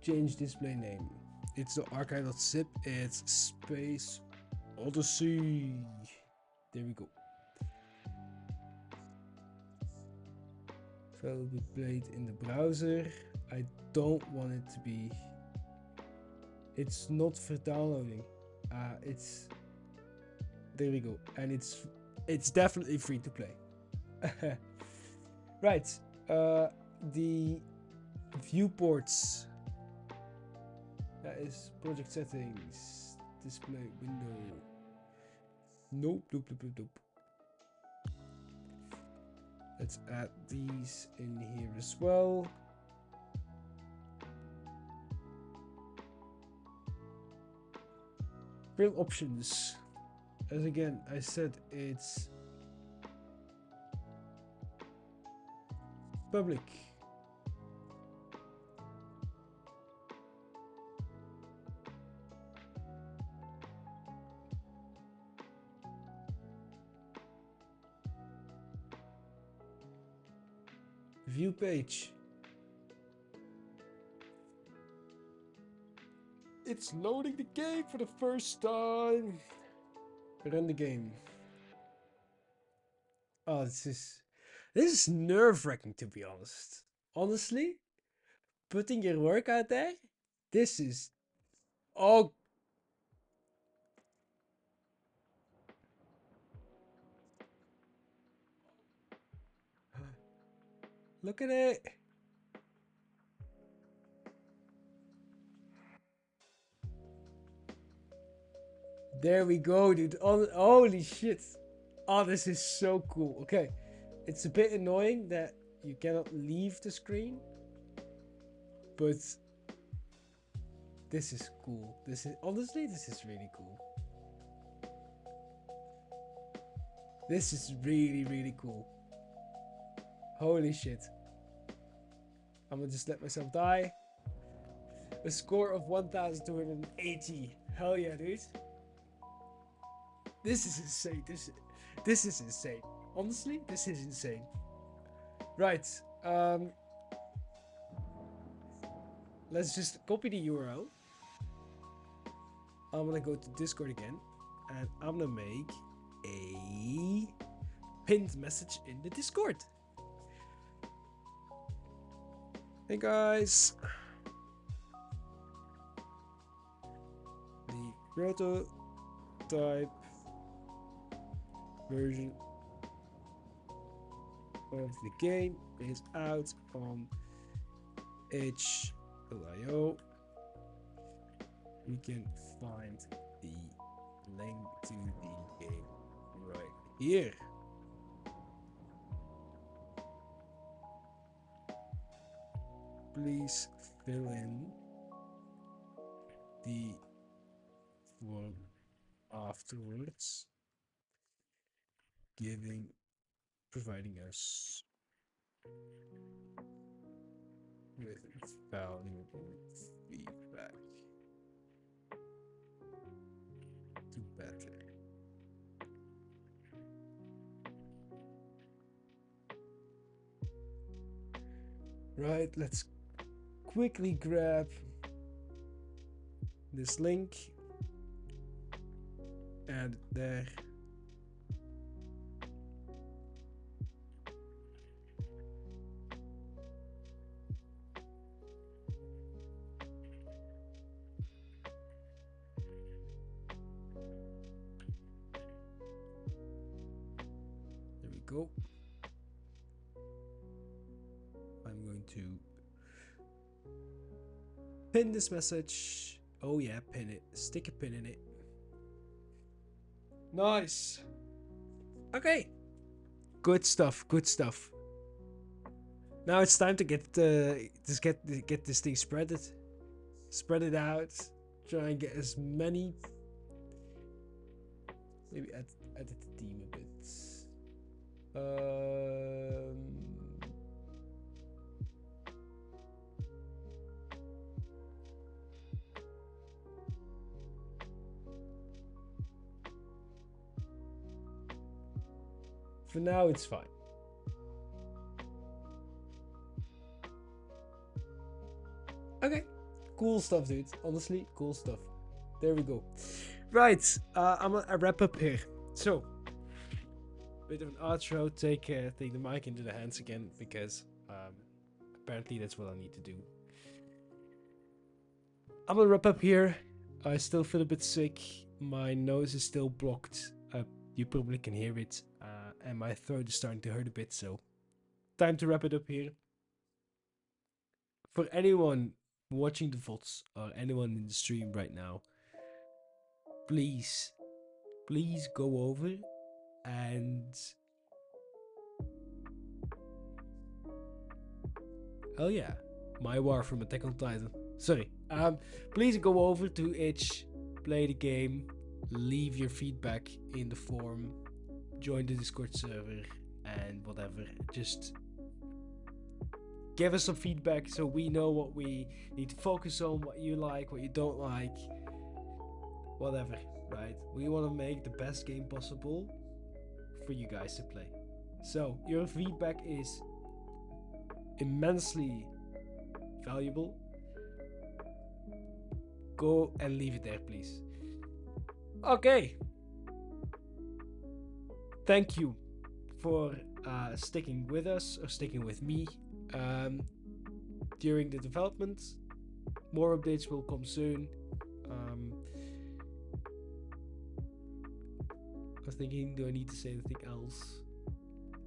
Change display name. It's the archive.zip. It's Space Odyssey. There we go. File will be played in the browser. I don't want it to be. It's not for downloading. It's. There we go, and it's definitely free to play. Right. The viewports. That is project settings, display window. Nope. Let's add these in here as well. Build options. As again, I said, it's public. View page. It's loading the game for the first time. Run the game. Oh, this is nerve-wracking, to be honest. Honestly, putting your work out there, this is. Oh. Look at it. There we go, dude. Oh, holy shit. Oh, this is so cool. Okay. It's a bit annoying that you cannot leave the screen. But this is cool. Honestly, this is really cool. This is really, really cool. Holy shit. I'm gonna just let myself die. A score of 1,280. Hell yeah, dude. This is insane. This is insane. Honestly, this is insane. Right. Let's just copy the URL. I'm gonna go to Discord again, and I'm gonna make a pinned message in the Discord. Hey guys, the prototype version of the game is out on itch.io. You can find the link to the game right here. please fill in the form afterwards, providing us with valuable feedback to better. Right, let's quickly grab this link, add it there. There we go. I'm going to pin this message. Oh yeah, pin it. Stick a pin in it. Nice. Okay. Good stuff. Good stuff. Now it's time to get this thing spread it out. Try and get as many. Maybe edit the team a bit. For now, it's fine. Okay, cool stuff, dude. Honestly, cool stuff. There we go. Right, I'm gonna wrap up here. So, bit of an outro. Take the mic into the hands again, because apparently that's what I need to do. I'm gonna wrap up here. I still feel a bit sick. My nose is still blocked. You probably can hear it. And my throat is starting to hurt a bit, so time to wrap it up here. For anyone watching the VODs or anyone in the stream right now, please go over and oh yeah, my war from Attack on Titan. Sorry. Please go over to itch, play the game, leave your feedback in the form, join the Discord server, and whatever. Just give us some feedback so we know what we need to focus on, what you like, what you don't like, whatever, right? We want to make the best game possible for you guys to play. So your feedback is immensely valuable. Go and leave it there, please. Okay. Thank you for sticking with us, or sticking with me during the development. More updates will come soon. I was thinking, do I need to say anything else?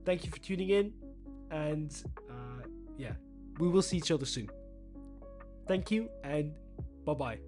Thank you for tuning in, and yeah, we will see each other soon. Thank you, and bye-bye.